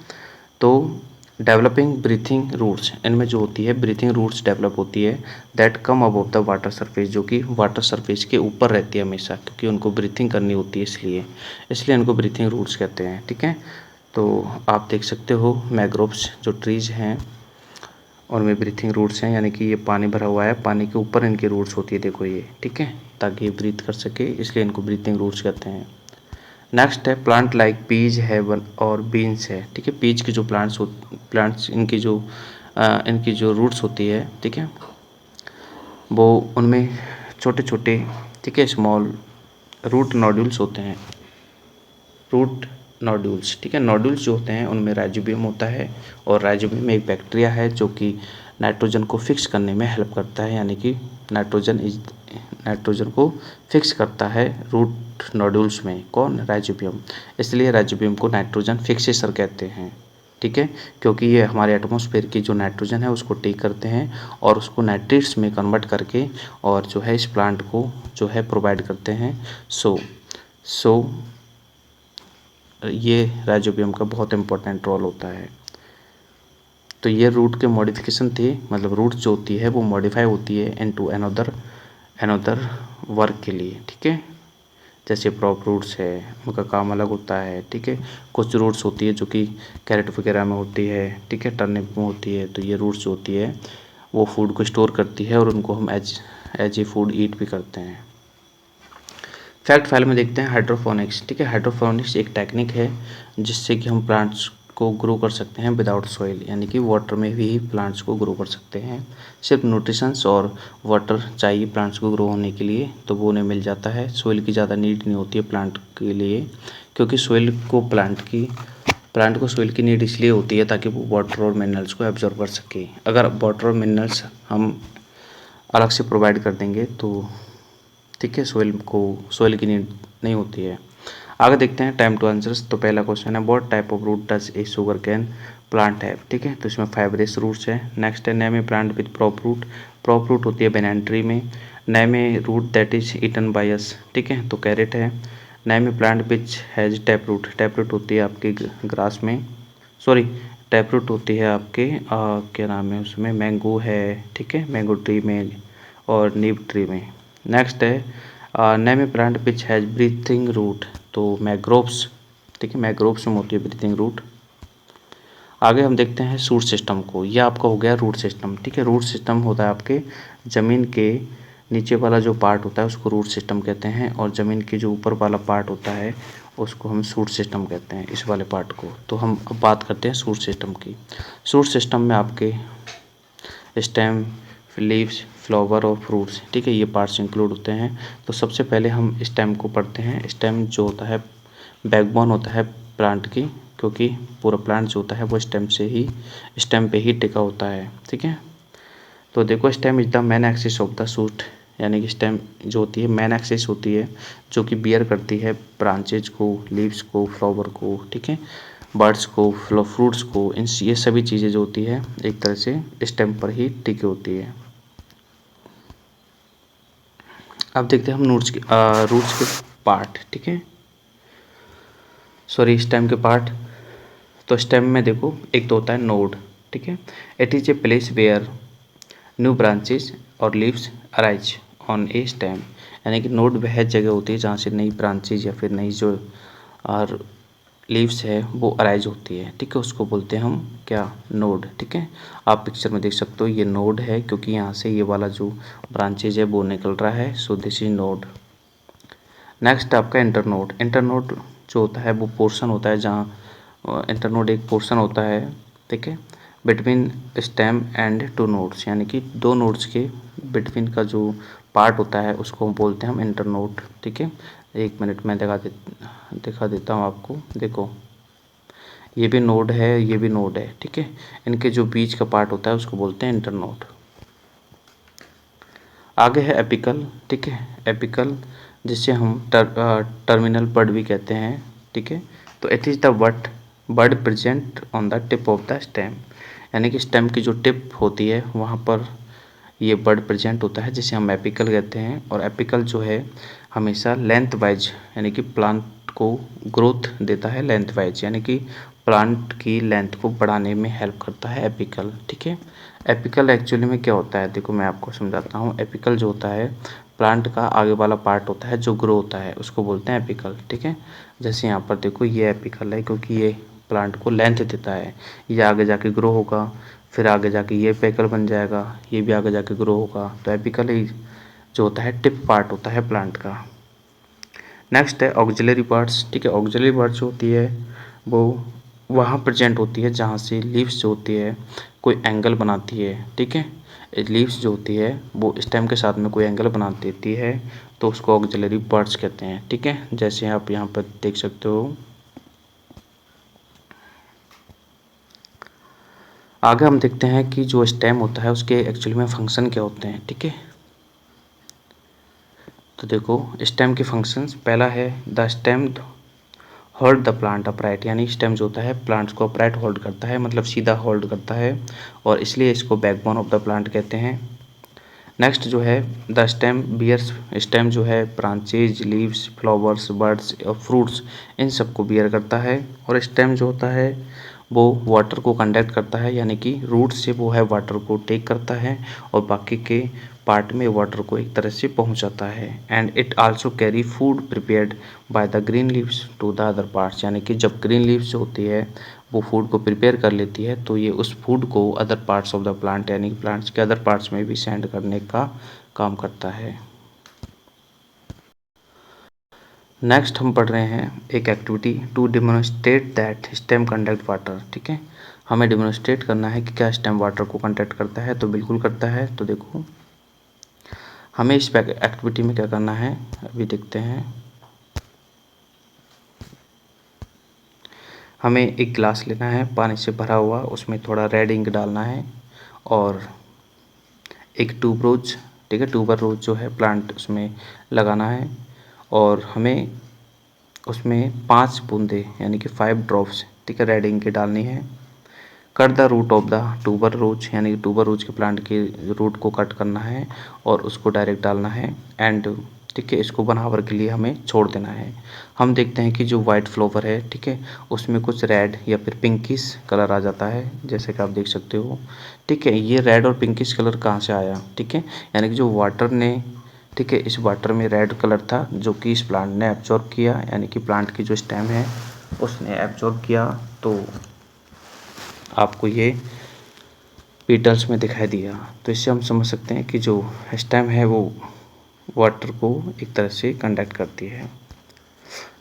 तो डेवलपिंग ब्रीथिंग रूट्स, इनमें जो होती है ब्रीथिंग रूट्स डेवलप होती है that come above the water surface, जो कि वाटर सरफेस के ऊपर रहती है हमेशा, क्योंकि उनको ब्रीथिंग करनी होती है इसलिए इनको ब्रीथिंग रूट्स कहते हैं। ठीक है, तो आप देख सकते हो मैग्रोव्स जो ट्रीज हैं उनमें ब्रीथिंग रूट्स हैं, यानी कि ये पानी भरा हुआ है, पानी के ऊपर इनकी रूट्स होती है, देखो ये। ठीक है, ताकि ये ब्रीथ कर सके, इसलिए इनको ब्रीथिंग रूट्स कहते हैं। नेक्स्ट है प्लांट लाइक पीज है और बीन्स है। ठीक है, पीज के जो प्लांट्स इनकी जो रूट्स होती है, ठीक है, वो उनमें छोटे छोटे, ठीक है, स्मॉल रूट नोड्यूल्स होते हैं। रूट नोड्यूल्स, ठीक है, नोड्यूल्स जो होते हैं उनमें राइजोबियम होता है, और राइजोबियम में एक बैक्टीरिया है जो कि नाइट्रोजन को फिक्स करने में हेल्प करता है, यानी कि नाइट्रोजन को फिक्स करता है रूट नोड्यूल्स में। कौन? राइजोबियम। इसलिए राइजोबियम को नाइट्रोजन फिक्सेसर कहते हैं। ठीक है, क्योंकि ये हमारे एटमॉस्फेयर की जो नाइट्रोजन है उसको टेक करते हैं और उसको नाइट्रेट्स में कन्वर्ट करके और जो है इस प्लांट को जो है प्रोवाइड करते हैं। सो ये राइजोबियम का बहुत इंपॉर्टेंट रोल होता है। तो ये रूट के मॉडिफिकेशन थे, मतलब रूट जो होती है वो मॉडिफाई होती है इनटू अनदर वर्क के लिए। ठीक है, जैसे प्रॉप रूट्स है उनका काम अलग होता है। ठीक है, कुछ रूट्स होती है जो कि कैरेट वगैरह में होती है, ठीक है, टर्निप में होती है, तो ये रूट्स जो होती है वो फूड को स्टोर करती है और उनको हम एज ए फूड ईट भी करते हैं। फैक्ट फाइल में देखते हैं हाइड्रोफोनिक्स। ठीक है, हाइड्रोफोनिक्स एक टेक्निक है जिससे कि हम प्लांट्स को ग्रो कर सकते हैं विदाउट सॉइल, यानी कि वाटर में भी प्लांट्स को ग्रो कर सकते हैं। सिर्फ न्यूट्रिशंस और वाटर चाहिए प्लांट्स को ग्रो होने के लिए, तो वो उन्हें मिल जाता है। सॉइल की ज़्यादा नीड नहीं होती है प्लांट के लिए, क्योंकि सॉइल को प्लांट को सॉइल की नीड इसलिए होती है ताकि वो वाटर और मिनरल्स को एब्जॉर्ब कर सके। अगर वाटर और मिनरल्स हम अलग से प्रोवाइड कर देंगे तो ठीक है, सॉइल की नीड नहीं होती है। आगे देखते हैं टाइम टू आंसर्स। तो पहला क्वेश्चन है what type of root does a sugar cane plant है। ठीक है, तो इसमें फाइब्रस रूट्स है। नेक्स्ट है name a plant with prop root. Prop root होती है बनैना ट्री में। Name a root that is eaten by us. ठीक है, तो कैरेट है। Name a plant which has tap root. Tap root होती है आपके ग्रास में, सॉरी टैप रूट होती है आपके क्या नाम है उसमें, मैंगो है। ठीक है, मैंगो ट्री में और नीम ट्री में। नेक्स्ट है name a plant which has breathing root. तो मैग्रोव्स। ठीक है, मैग्रोव्स में होती है ब्रीथिंग रूट। आगे हम देखते हैं शूट सिस्टम को। यह आपका हो गया रूट सिस्टम। ठीक है, रूट सिस्टम होता है आपके ज़मीन के नीचे वाला जो पार्ट होता है उसको रूट सिस्टम कहते हैं, और ज़मीन के जो ऊपर वाला पार्ट होता है उसको हम शूट सिस्टम कहते हैं, इस वाले पार्ट को। तो हम अब बात करते हैं शूट सिस्टम की। शूट सिस्टम में आपके स्टेम, लीव्स, फ्लावर और फ्रूट्स, ठीक है, ये पार्ट्स इंक्लूड होते हैं। तो सबसे पहले हम स्टेम को पढ़ते हैं। स्टेम जो होता है बैकबोन होता है प्लांट की, क्योंकि पूरा प्लांट जो होता है वो स्टेम पे ही टिका होता है। ठीक है, तो देखो stem is the main axis of the shoot, यानी कि स्टेम जो होती है मेन एक्सिस होती है, जो कि बियर करती है ब्रांचेज को, लीव्स को, फ्लावर को, ठीक है, बर्ड्स को, फ्रूट्स को। ये सभी चीज़ें जो होती है एक तरह से स्टेम पर ही टिकी होती है। अब देखते हैं हम रूट्स के पार्ट। ठीक है, सॉरी स्टेम के पार्ट। तो स्टेम में देखो एक तो होता है नोड। ठीक है, it is a place where new branches और leaves arise on a stem, यानी कि नोड वह जगह होती है जहाँ से नई ब्रांचेज या फिर नई जो और लीव्स है वो अराइज होती है। ठीक है, उसको बोलते हैं हम क्या, नोड। ठीक है, आप पिक्चर में देख सकते हो ये नोड है, क्योंकि यहाँ से ये वाला जो ब्रांचेज है वो निकल रहा है, so this is node. Next आपका इंटरनोड। इंटरनोड जो होता है वो पोर्शन होता है जहाँ इंटरनोड एक पोर्शन होता है, ठीक है, between stem and two nodes, यानी कि दो नोड्स के बिटवीन का जो पार्ट होता है उसको हम बोलते हैं हम इंटरनोड। ठीक है, एक मिनट में दिखा देता हूँ आपको। देखो ये भी नोड है, ये भी नोड है। ठीक है, इनके जो बीच का पार्ट होता है उसको बोलते हैं इंटरनोड। आगे है एपिकल। ठीक है, एपिकल जिसे हम टर्मिनल बड भी कहते हैं। ठीक है, तो it is the bud present on the tip of the stem, यानी कि स्टेम की जो टिप होती है वहाँ पर ये बड प्रेजेंट होता है, जिसे हम एपिकल कहते हैं। और एपिकल जो है हमेशा लेंथ वाइज, यानी कि प्लांट को ग्रोथ देता है लेंथ वाइज, यानी कि प्लांट की लेंथ को बढ़ाने में हेल्प करता है एपिकल। ठीक है, एपिकल एक्चुअली में क्या होता है, देखो मैं आपको समझाता हूँ। एपिकल जो होता है प्लांट का आगे वाला पार्ट होता है जो ग्रो होता है, उसको बोलते हैं एपिकल। ठीक है, जैसे यहाँ पर देखो ये एपिकल है, क्योंकि ये प्लांट को लेंथ देता है, ये आगे जाके ग्रो होगा, फिर आगे जाके ये एपिकल बन जाएगा, ये भी आगे जाके ग्रो होगा। तो एपिकल ही जो होता है टिप पार्ट होता है प्लांट का। नेक्स्ट है ऑक्सिलरी पार्ट्स। ठीक है, ऑक्सिलरी पार्ट्स जो होती है वो वहाँ प्रेजेंट होती है जहाँ से लीव्स जो होती है कोई एंगल बनाती है। ठीक है, लीव्स जो होती है वो स्टेम के साथ में कोई एंगल बना देती है, तो उसको ऑक्सिलरी पार्ट्स कहते हैं। ठीक है, जैसे आप यहाँ पर देख सकते हो। आगे हम देखते हैं कि जो स्टेम होता है उसके एक्चुअली में फंक्शन क्या होते हैं। ठीक है, तो देखो स्टेम के फंक्शंस, पहला है the stem hold the plant upright, यानी स्टेम जो होता है प्लांट्स को अपराइट होल्ड करता है, मतलब सीधा होल्ड करता है, और इसलिए इसको बैकबोन ऑफ द प्लांट कहते हैं। नेक्स्ट जो है द स्टेम बियर्स, स्टेम जो है ब्रांचेज, लीव्स, फ्लावर्स, बर्ड्स और फ्रूट्स इन सबको बियर करता है। और स्टेम जो होता है वो वाटर को कंडक्ट करता है, यानी कि रूट से वो है वाटर को टेक करता है और बाकी के पार्ट में वाटर को एक तरह से पहुंचाता है। And it also carry food prepared by the green leaves to the other parts, यानी कि जब ग्रीन लीव्स होती है वो फूड को प्रिपेयर कर लेती है, तो ये उस फूड को other parts of the plant, यानी कि प्लांट्स के अदर पार्ट्स में भी सेंड करने का काम करता है। नेक्स्ट हम पढ़ रहे हैं एक activity to demonstrate that stem conduct water. ठीक है, हमें डेमोन्स्ट्रेट करना है कि क्या स्टेम वाटर को कंडक्ट करता है। तो बिल्कुल करता है। तो देखो हमें इस एक्टिविटी में क्या करना है अभी देखते हैं। हमें एक ग्लास लेना है पानी से भरा हुआ, उसमें थोड़ा रेड इंक डालना है और एक ट्यूबरोज, ठीक है, ट्यूबर रोज जो है प्लांट उसमें लगाना है और हमें उसमें 5 बूंदे यानी कि 5 ड्रॉप्स, ठीक है, रेड इंक की डालनी है। Cut the root of the tuber rose यानी कि ट्यूबर रोज के प्लांट के रूट को कट करना है और उसको डायरेक्ट डालना है एंड ठीक है, इसको बराबर के लिए हमें छोड़ देना है। हम देखते हैं कि जो वाइट फ्लावर है, ठीक है, उसमें कुछ रेड या फिर पिंकिश कलर आ जाता है, जैसे कि आप देख सकते हो। ठीक है, ये रेड और पिंकिश कलर कहाँ से आया? ठीक है, यानी कि जो वाटर ने, ठीक है, इस वाटर में रेड कलर था जो कि इस प्लांट ने एब्जॉर्ब किया, यानी कि प्लांट की जो स्टेम है उसने एब्जॉर्ब किया, तो आपको ये पेटल्स में दिखाई दिया। तो इससे हम समझ सकते हैं कि जो स्टेम है वो वाटर को एक तरह से कंडक्ट करती है।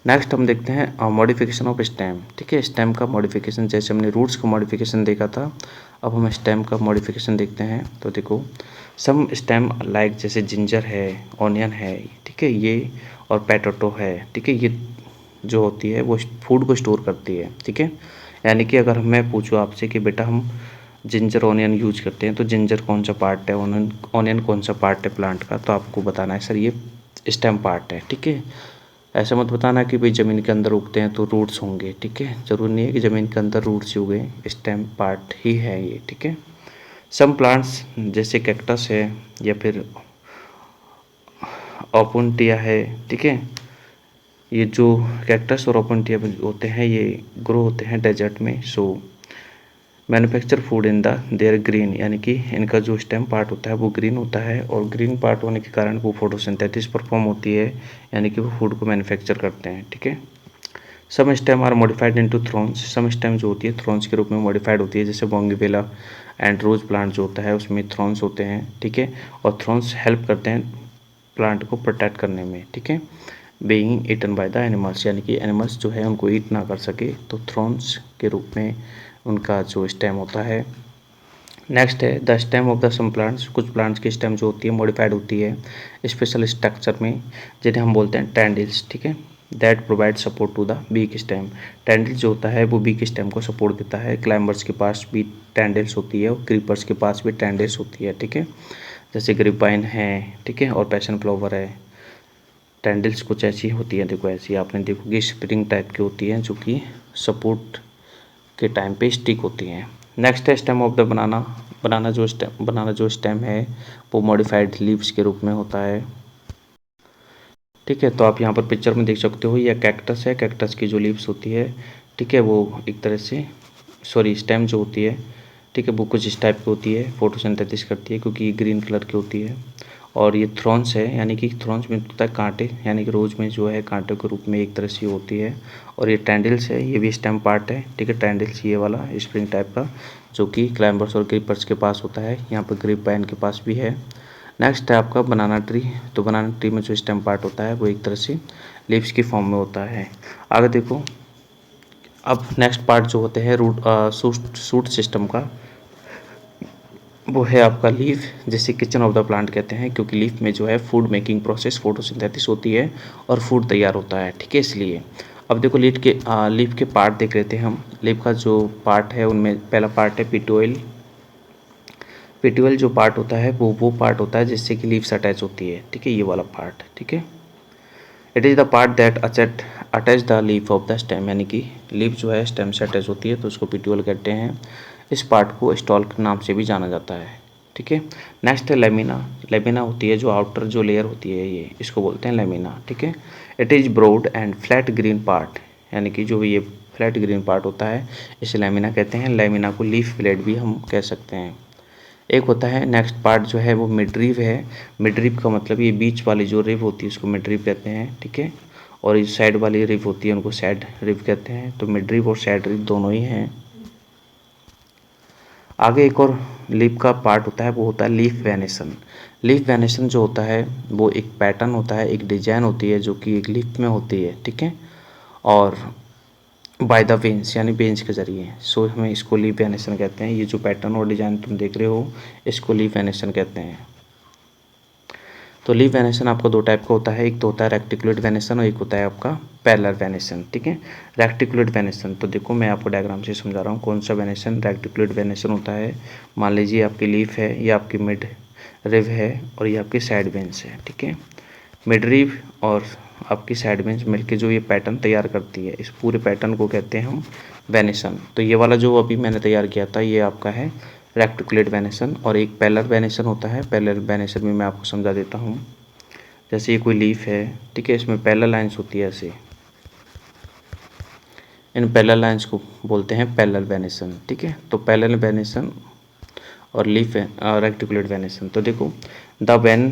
नेक्स्ट हम देखते हैं मॉडिफिकेशन ऑफ स्टेम। ठीक है, स्टेम का मॉडिफिकेशन, जैसे हमने रूट्स का मॉडिफिकेशन देखा था, अब हम स्टेम का मॉडिफिकेशन देखते हैं। तो देखो सम स्टेम लाइक जैसे जिंजर है, ऑनियन है, ठीक है, ये और पोटैटो है, ठीक है, ये जो होती है वो फूड को स्टोर करती है। ठीक है, यानी कि अगर मैं पूछूँ आपसे कि बेटा हम जिंजर ऑनियन यूज करते हैं तो जिंजर कौन सा पार्ट है, ऑनियन कौन सा पार्ट है प्लांट का, तो आपको बताना है सर ये स्टेम पार्ट है। ठीक है, ऐसा मत बताना कि भाई ज़मीन के अंदर उगते हैं तो रूट्स होंगे। ठीक है, ज़रूरी नहीं है कि ज़मीन के अंदर रूट्स ही उगे, स्टेम पार्ट ही है ये। ठीक है, सम प्लांट्स जैसे कैक्टस है या फिर ओपुंटिया है, ठीक है, ये जो कैक्टस और ओपुंटिया होते हैं ये ग्रो होते हैं डेजर्ट में। So manufacture food in the their green, यानी कि इनका जो स्टेम पार्ट होता है वो ग्रीन होता है और ग्रीन पार्ट होने के कारण वो फोटोसिंथेसिस परफॉर्म होती है, यानी कि वो फूड को मैन्युफैक्चर करते हैं। ठीक है, some stem are modified into thorns, some stem जो होती है थ्रोन्स के रूप में मॉडिफाइड होती है, जैसे बोंगीवेला एंड रोज प्लांट जो होता है उसमें थ्रोन्स होते हैं। ठीक है, और थ्रोन्स हेल्प करते हैं प्लांट को प्रोटेक्ट करने में। ठीक है, being eaten by the animals, यानी कि एनिमल्स जो है उनको ईट ना कर सके, तो थ्रोन्स के रूप में उनका जो स्टेम होता है। नेक्स्ट है the stem of the some plants, कुछ प्लांट्स की स्टेम जो होती है मॉडिफाइड होती है स्पेशल स्ट्रक्चर में, जिन्हें हम बोलते हैं टेंडिल्स। ठीक है, that provide support to the weak stem, tendril जो होता है वो बीक स्टेम को सपोर्ट देता है। क्लाइंबर्स के पास भी टेंडिल्स होती है और क्रीपर्स के पास भी टेंडिल्स होती है। ठीक है, जैसे ग्रिपाइन है, ठीक है, और पैशन फ्लावर है, टेंडिल्स कुछ ऐसी होती है। देखो ऐसी आपने देखोगे स्प्रिंग टाइप की होती है जो कि सपोर्ट के टाइम पे स्टिक होती हैं। नेक्स्ट है स्टेम ऑफ द बनाना, बनाना जो स्टेम है वो मॉडिफाइड लीव्स के रूप में होता है। ठीक है, तो आप यहाँ पर पिक्चर में देख सकते हो यह कैक्टस है, कैक्टस की जो लीव्स होती है, ठीक है, वो एक तरह से स्टेम जो होती है, ठीक है, वो कुछ इस टाइप की होती है, फोटोसिंथेसिस करती है क्योंकि ये ग्रीन कलर की होती है। और ये थ्रॉन्स है, यानी कि थ्रॉन्स में होता है कांटे, यानी कि रोज में जो है कांटे के रूप में एक तरह से होती है। और ये टैंडल्स है, ये भी स्टेम पार्ट है। ठीक है, टैंडल्स ये वाला स्प्रिंग टाइप का जो कि क्लाइंबर्स और ग्रिपर्स के पास होता है, यहाँ पर ग्रिप पाइन के पास भी है। नेक्स्ट है आपका बनाना ट्री, तो बनाना ट्री में जो स्टेम पार्ट होता है वो एक तरह से लीव्स की फॉर्म में होता है। आगे देखो, अब नेक्स्ट पार्ट जो होते हैं सूट सिस्टम का, वो है आपका लीफ, जिसे किचन ऑफ द प्लांट कहते हैं क्योंकि लीफ में जो है फूड मेकिंग प्रोसेस फोटोसिंथेसिस होती है और फूड तैयार होता है। ठीक है, इसलिए अब देखो लीफ के पार्ट देख लेते हैं हम। लीफ का जो पार्ट है उनमें पहला पार्ट है पिट्यूल। पिट्यूल जो पार्ट होता है वो पार्ट होता है जिससे कि लीव्स अटैच होती है। ठीक है, ये वाला पार्ट। ठीक है, it is the part that attach the leaf of the stem, यानी कि लीफ जो है स्टेम से अटैच होती है तो उसको पिट्यूल कहते हैं। इस पार्ट को स्टॉल के नाम से भी जाना जाता है। ठीक है, नेक्स्ट है लेमिना। लेमिना होती है जो आउटर जो लेयर होती है, ये इसको बोलते हैं लेमिना। ठीक है, it is broad and flat green part, यानी कि जो ये फ्लैट ग्रीन पार्ट होता है इसे लेमिना कहते हैं। लेमिना को लीफ ब्लेड भी हम कह सकते हैं। एक होता है नेक्स्ट पार्ट जो है वो मिडरीव है। मिडरीव का मतलब ये बीच वाली जो रिव होती है उसको मिडरीव कहते हैं। ठीक है, और ये साइड वाली रिव होती है उनको सैड रिव कहते हैं। तो मिडरीव और सैड रिव दोनों ही हैं। आगे एक और लीफ का पार्ट होता है वो होता है लीफ वेनेसन। लीफ वेनेसन जो होता है वो एक पैटर्न होता है, एक डिजाइन होती है जो कि एक लीफ में होती है, ठीक है। और बाय द वेन्स यानी वेन्स के जरिए, सो हमें इसको लीफ वेनेसन कहते हैं। ये जो पैटर्न और डिजाइन तुम देख रहे हो इसको लीफ वेनेसन कहते हैं। तो लीफ वेनेसन आपका दो टाइप का होता है, एक तो होता है रेक्टिकुलेट वेनेसन और एक होता है आपका पैरेलल वेनेसन, ठीक है। रेक्टिकुलेट वेनेसन तो देखो मैं आपको डायग्राम से समझा रहा हूँ कौन सा वेनेसन रेक्टिकुलेट वेनेसन होता है। मान लीजिए आपकी लीफ है, ये आपकी मिड रिव है और ये आपकी साइड वेन्स है, ठीक है। मिड रिव और आपकी साइड वेन्स मिलकर जो ये पैटर्न तैयार करती है, इस पूरे पैटर्न को कहते हैं हम वेनेसन। तो ये वाला जो अभी मैंने तैयार किया था ये आपका है रेक्टिकुलेट वेनेसन। और एक पैरेलल वेनेसन होता है, पैरेलल वेनेसन में मैं आपको समझा देता हूँ। जैसे ये कोई लीफ है, ठीक है, इसमें पैरेलल लाइंस होती है ऐसे, इन पैरेलल लाइंस को बोलते हैं पैरेलल वेनेसन, ठीक है। तो पैरेलल वेनेसन और लीफ रेक्टिकुलेट वेनेसन। तो देखो the vein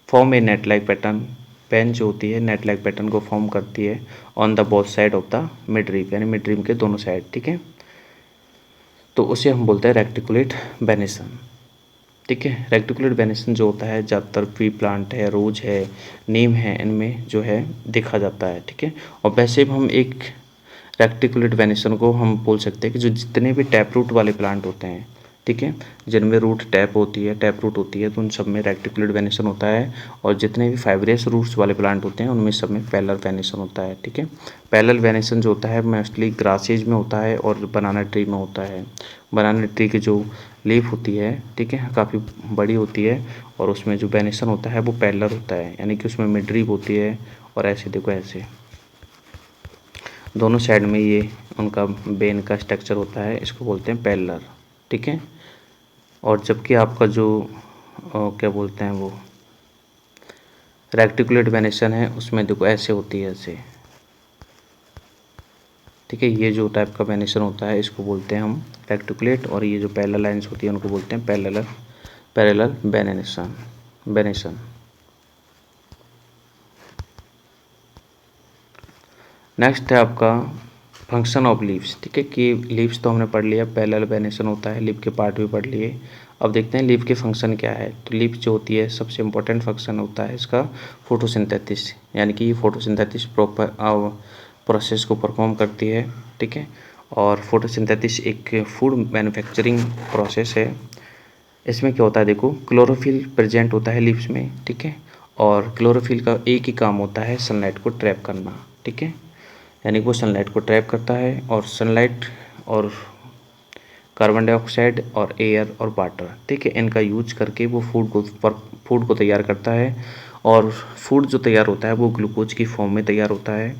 form a net like pattern, vein जो होती है नेट लाइक पैटर्न को फॉर्म करती है on the both side of the midrib यानी मिड रिम के दोनों साइड, ठीक है। तो उसे हम बोलते हैं रेक्टिकुलेट वेनेसन, ठीक है। रेक्टिकुलेट वेनेसन जो होता है ज़्यादातर ट्री प्लांट है, रोज है, नीम है, इनमें जो है देखा जाता है, ठीक है। और वैसे हम एक रेक्टिकुलेट वेनेसन को हम बोल सकते हैं कि जो जितने भी टैप रूट वाले प्लांट होते हैं, ठीक है, जिनमें रूट टैप होती है, टैप रूट होती है, तो उन सब में रेक्टिकुलेट वेनेसन होता है। और जितने भी फाइब्रियस रूट्स वाले प्लांट होते हैं उनमें सब में पैरेलल वेनेसन होता है, ठीक है। पैरेलल वेनेसन जो होता है मोस्टली ग्रासेज में होता है और बनाना ट्री में होता है। बनाना ट्री की जो लीफ होती है, ठीक है, काफ़ी बड़ी होती है और उसमें जो वेनेसन होता है वो पैरेलल होता है, यानी कि उसमें मिड लीफ होती है और ऐसे देखो ऐसे दोनों साइड में ये उनका बेन का स्ट्रक्चर होता है, इसको बोलते हैं पैरेलल, ठीक है। और जबकि आपका जो क्या बोलते हैं वो रेक्टिकुलेट वेनेसन है उसमें देखो ऐसे होती है ऐसे, ठीक है। ये जो टाइप का वेनेसन होता है इसको बोलते हैं हम रेक्टिकुलेट, और ये जो पैरेलल लाइंस होती है उनको बोलते हैं पैरेलल वेनेसन। नेक्स्ट है आपका फंक्शन ऑफ लीव्स, ठीक है, कि लीव्स तो हमने पढ़ लिया, पैरेलल वेनेसन होता है, लीफ के पार्ट भी पढ़ लिए। अब देखते हैं लीफ के फंक्शन क्या है। तो लीफ जो होती है सबसे इम्पोर्टेंट फंक्शन होता है इसका फोटोसिंथेसिस, यानी कि फोटोसिंथेसिस प्रोसेस को परफॉर्म करती है, ठीक है। और फोटोसिंथेसिस एक फूड मैन्युफैक्चरिंग प्रोसेस है। इसमें क्या होता है देखो, क्लोरोफिल प्रेजेंट होता है लीव्स में, ठीक है। और क्लोरोफिल का एक ही काम होता है सनलाइट को ट्रैप करना, ठीक है, यानी वो सनलाइट को ट्रैप करता है और सनलाइट और कार्बन डाइऑक्साइड और एयर और वाटर, ठीक है, इनका यूज करके वो फूड को तैयार करता है। और फूड जो तैयार होता है वो ग्लूकोज की फॉर्म में तैयार होता है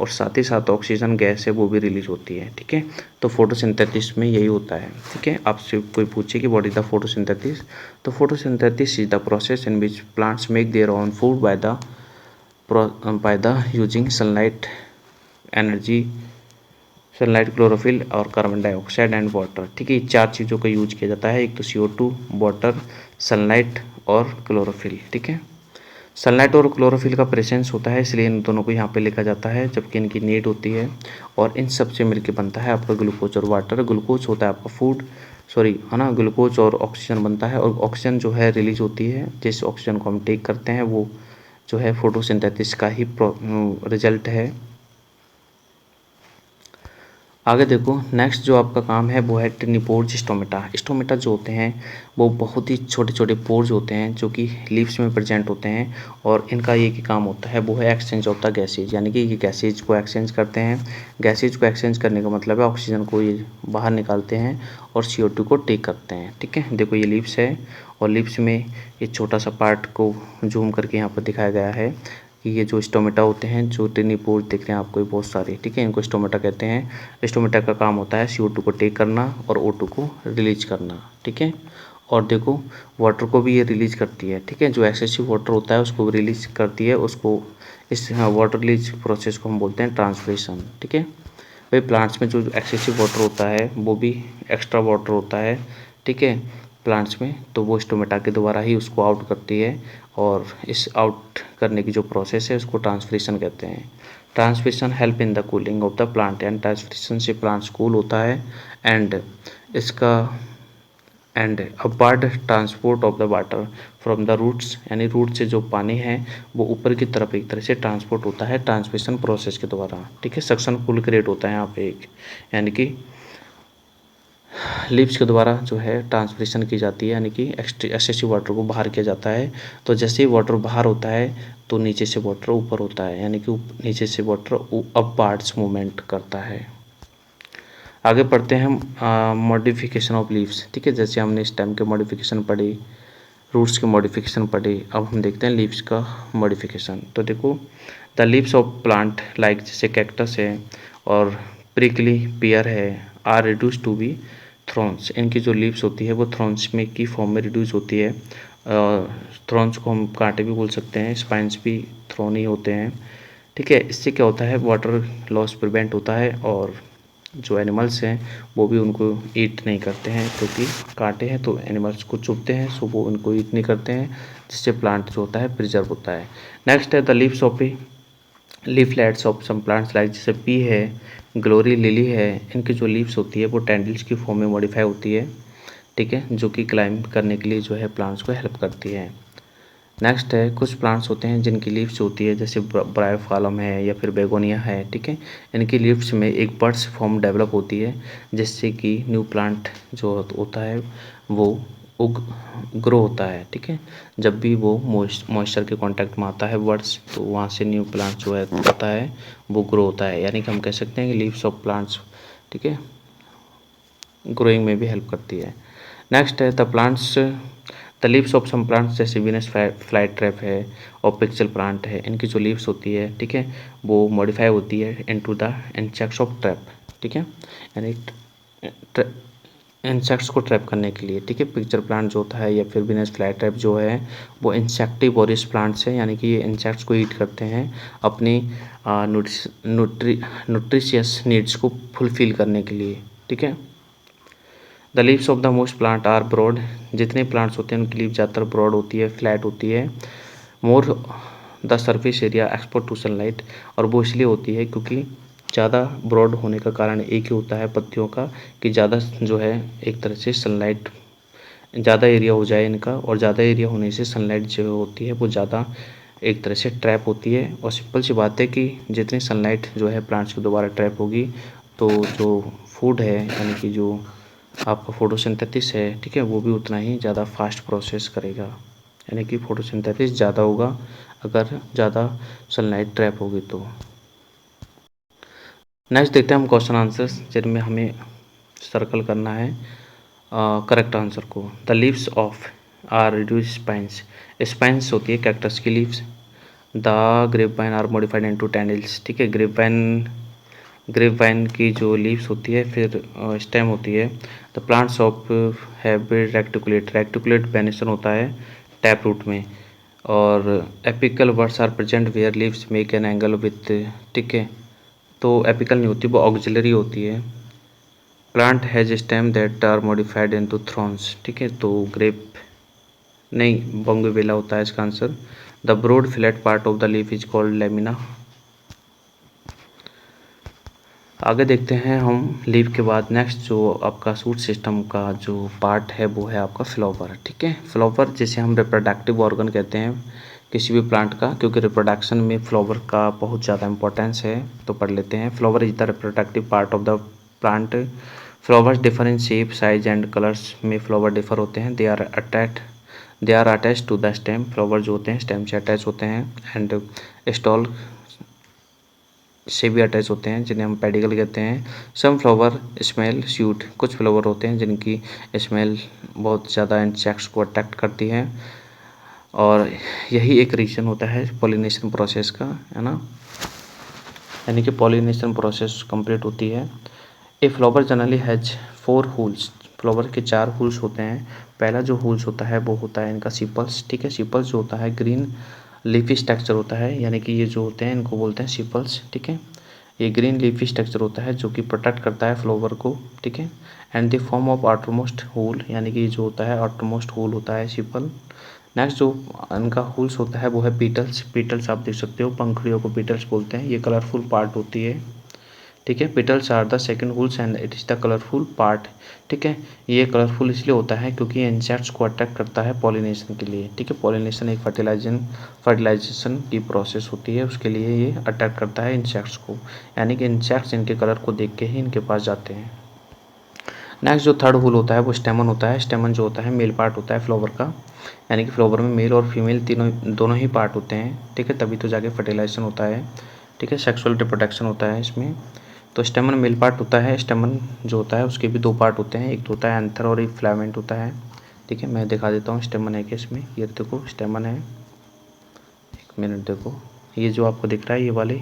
और साथ ही साथ ऑक्सीजन गैस है वो भी रिलीज होती है, ठीक है। तो फोटोसिंथेसिस में यही होता है, ठीक है। आपसे कोई पूछे कि व्हाट इज द फोटोसिंथेसिस, तो photosynthesis is the process in which plants make their own food by the using sunlight energy, sunlight, chlorophyll और कार्बन डाइऑक्साइड एंड वाटर, ठीक है। चार चीज़ों का यूज किया जाता है, एक तो CO2, वाटर, सनलाइट और क्लोरोफिल, ठीक है। सनलाइट और क्लोरोफिल का प्रेजेंस होता है इसलिए इन दोनों को यहाँ पे लिखा जाता है, जबकि इनकी नीड होती है। और इन सब से मिलकर बनता है आपका ग्लूकोज और वाटर। ग्लूकोज होता है आपका फूड, सॉरी है ना, ग्लूकोज और ऑक्सीजन बनता है और ऑक्सीजन जो है रिलीज होती है, जिस ऑक्सीजन को हम टेक करते हैं वो जो है फोटोसिंथेसिस का ही रिजल्ट है। आगे देखो नेक्स्ट जो आपका काम है वो है टिनिपोर्स स्टोमेटा। स्टोमेटा जो होते हैं वो बहुत ही छोटे छोटे पोर्स होते हैं जो कि लीव्स में प्रेजेंट होते हैं और इनका एक ही काम होता है वो है एक्सचेंज ऑफ द गैसेज, यानी कि ये गैसेज को एक्सचेंज करते हैं। गैसेज को एक्सचेंज करने का मतलब है ऑक्सीजन को ये बाहर निकालते हैं और CO2 को टेक करते हैं, ठीक है। देखो ये लीव्स है और लीव्स में ये छोटा सा पार्ट को जूम करके यहाँ पर दिखाया गया है कि ये जो स्टोमेटा होते हैं, जो टिनिपोर दिख रहे हैं आपको बहुत सारे, ठीक है, इनको स्टोमेटा कहते हैं। स्टोमेटा का काम होता है CO2 को टेक करना और O2 को रिलीज करना, ठीक है। और देखो वाटर को भी ये रिलीज करती है, ठीक है, जो एक्सेसिव वाटर होता है उसको रिलीज करती है, उसको इस वाटर रिलीज प्रोसेस को हम बोलते हैं ट्रांसपिरेशन, ठीक है। भाई प्लांट्स में जो एक्सेसिव वाटर होता है वो भी एक्स्ट्रा वाटर होता है, ठीक है, प्लांट्स में, तो वो स्टोमेटा के द्वारा ही उसको आउट करती है। और इस आउट करने की जो प्रोसेस है उसको ट्रांसपिरेशन कहते हैं। Transpiration help in the cooling of the plant, and transpiration से प्लांट्स कूल होता है। एंड इसका and upward transport of the water from the roots, यानी रूट से जो पानी है वो ऊपर की तरफ एक तरह से ट्रांसपोर्ट होता है ट्रांसमिशन प्रोसेस के द्वारा, ठीक है। सक्शन पुल क्रिएट होता है यहाँ पे एक, यानी कि लीव्स के द्वारा जो है ट्रांसमिशन की जाती है, यानी कि एक्सेसिव वाटर को बाहर किया जाता है। तो जैसे ही वाटर बाहर होता है तो नीचे से वाटर ऊपर होता है, यानी कि नीचे से वाटर अपवर्ड्स मूवमेंट करता है। आगे पढ़ते हैं हम मॉडिफिकेशन ऑफ लीव्स, ठीक है। जैसे हमने स्टेम के मॉडिफिकेशन पढ़ी, रूट्स की मॉडिफिकेशन पढ़ी, अब हम देखते हैं लीव्स का मॉडिफिकेशन। तो देखो, the leaves of plant like जैसे कैक्टस है और प्रिकली पियर है are reduce to be thorns. इनकी जो लीव्स होती है वो थ्रॉन्स में की फॉर्म में रिड्यूस होती है। थ्रॉन्स को हम कांटे भी बोल सकते हैं, स्पाइंस भी थ्रॉन ही होते हैं, ठीक है। इससे क्या होता है, वाटर लॉस प्रिवेंट होता है और जो एनिमल्स हैं वो भी उनको ईट नहीं करते हैं, क्योंकि कांटे हैं तो एनिमल्स को चुभते हैं, सो वो उनको ईट नहीं करते हैं, जिससे प्लांट जो होता है प्रिजर्व होता है। नेक्स्ट है the leaves of leaflets of some plants like जैसे पी है, ग्लोरी लिली है, इनकी जो लीव्स होती है वो टेंडल्स की फॉर्म में मॉडिफाई होती है, ठीक है, जो कि क्लाइंब करने के लिए जो है प्लांट्स को हेल्प करती है। नेक्स्ट है कुछ प्लांट्स होते हैं जिनकी लीव्स होती है जैसे ब्रायोफालम है या फिर बेगोनिया है, ठीक है। इनकी लीव्स में एक बड्स फॉर्म डेवलप होती है, जिससे कि न्यू प्लांट जो होता है वो उग ग्रो होता है, ठीक है। जब भी वो मॉइस्चर के कांटेक्ट में आता है बड्स, तो वहाँ से न्यू प्लांट जो है होता है वो ग्रो होता है, यानी कि हम कह सकते हैं कि लीव्स ऑफ प्लांट्स, ठीक है, ग्रोइंग में भी हेल्प करती है। नेक्स्ट है the leaves of some plants जैसे वीनस फ्लाई ट्रैप है और पिक्चल प्लांट है, इनकी जो लीव्स होती है, ठीक है, वो मॉडिफाई होती है into the insects of trap, ठीक है, यानी इंसेक्ट्स को ट्रैप करने के लिए, ठीक है। पिक्चर प्लांट जो होता है या फिर वीनस फ्लाई ट्रैप जो है वो इंसेक्टिवोरस प्लांट्स है, यानी कि ये इंसेक्ट्स को ईट करते हैं अपनी न्यूट्रिशियस नीड्स को फुलफिल करने के लिए, ठीक है। The leaves of the most plant are broad, जितने प्लांट्स होते हैं उनकी लीव ज़्यादातर ब्रॉड होती है, फ्लैट होती है। More the surface area export to sunlight, और वो इसलिए होती है क्योंकि ज़्यादा ब्रॉड होने का कारण एक ही होता है पत्तियों का, कि ज़्यादा जो है एक तरह से सनलाइट, ज़्यादा एरिया हो जाए इनका, और ज़्यादा एरिया होने से सनलाइट जो होती है वो ज़्यादा एक तरह से ट्रैप होती है। और सिंपल सी बात है कि जितनी सनलाइट जो है प्लांट्स के द्वारा ट्रैप होगी, तो जो फूड है यानी कि जो आपका फोटोसिंथेसिस है, ठीक है, वो भी उतना ही ज़्यादा फास्ट प्रोसेस करेगा, यानी कि फोटोसिंथेसिस ज़्यादा होगा अगर ज़्यादा सनलाइट ट्रैप होगी तो। नेक्स्ट देखते हैं हम क्वेश्चन आंसर्स, जिनमें हमें सर्कल करना है करेक्ट आंसर को। The leaves of are reduce spines, spines होती है कैक्टस की leaves. The grapevine are modified into tendrils, ठीक है। ग्रेपवाइन की जो लीव्स होती है फिर स्टेम होती है। The plants of have reticulate venation होता है टैप रूट में। और apical words are present where leaves make an angle with, ठीक है, तो एपिकल नहीं होती, वो ऑक्सिलरी होती है। Plant has stem that are modified into thorns, ठीक है, तो ग्रेप नहीं, बोंगेविला होता है इसका answer. The broad flat part of the leaf is called lamina. आगे देखते हैं हम लीफ के बाद नेक्स्ट जो आपका सूट सिस्टम का जो पार्ट है वो है आपका फ्लावर, ठीक है। फ्लावर जिसे हम रिप्रोडक्टिव ऑर्गन कहते हैं किसी भी प्लांट का, क्योंकि रिप्रोडक्शन में फ्लावर का बहुत ज़्यादा इंपॉर्टेंस है, तो पढ़ लेते हैं। Flower is the reproductive part of the plant. Flowers differ in shape, size and colours में फ्लावर डिफर होते हैं। They are attach to the stem, flower जो होते हैं स्टेम से अटैच होते हैं। एंड स्टॉल से भी अटैच होते हैं, जिन्हें हम पेडिकल कहते हैं। सम फ्लावर स्मेल स्वीट, कुछ फ्लावर होते हैं जिनकी स्मेल बहुत ज़्यादा इंसेक्ट्स को अट्रैक्ट करती है, और यही एक रीज़न होता है पॉलिनेशन प्रोसेस का, है ना, यानी कि पॉलिनेशन प्रोसेस कंप्लीट होती है। A flower generally has 4 holes, flower के 4 होल्स होते हैं। पहला जो होल्स होता है वो होता है इनका सीपल्स, ठीक है। सीपल्स जो होता है ग्रीन लीफी स्ट्रक्चर होता है, यानी कि ये जो होते हैं इनको बोलते हैं सीपल्स, ठीक है। ये ग्रीन लीफी स्ट्रक्चर होता है जो कि प्रोटेक्ट करता है फ्लावर को, ठीक है। And the form of outermost whorl, यानी कि जो होता है आउटरमोस्ट होल होता है सीपल। नेक्स्ट जो इनका होल्स होता है वो है पीटल्स। पीटल्स आप देख सकते हो, पंखुड़ियों को पीटल्स बोलते हैं। ये कलरफुल पार्ट होती है, ठीक है। Petals are the second whorls and it is the colourful part. ठीक है, ये कलरफुल इसलिए होता है क्योंकि ये इंसेक्ट्स को अट्रैक्ट करता है पॉलिनेशन के लिए। ठीक है, पॉलिनेशन एक फर्टिलाइजेशन की प्रोसेस होती है, उसके लिए ये अट्रैक्ट करता है इंसेक्ट्स को, यानी कि इंसेक्ट्स इनके कलर को देख के ही इनके पास जाते हैं। नेक्स्ट जो थर्ड हुल होता है वो स्टेमन होता है। स्टेमन जो होता है मेल पार्ट होता है फ्लावर का, यानी कि फ्लावर में मेल और फीमेल दोनों ही पार्ट होते हैं। ठीक है, तभी तो जाके फर्टिलाइजेशन होता है। ठीक है, सेक्सुअल रिप्रोडक्शन होता है इसमें। तो स्टेमन मेल पार्ट होता है। स्टेमन जो होता है उसके भी दो पार्ट होते हैं, एक तो होता है एंथर और एक फिलामेंट होता है। ठीक है, मैं दिखा देता हूँ स्टेमन है कि इसमें, ये देखो स्टेमन है, एक मिनट देखो, ये जो आपको दिख रहा है ये वाले,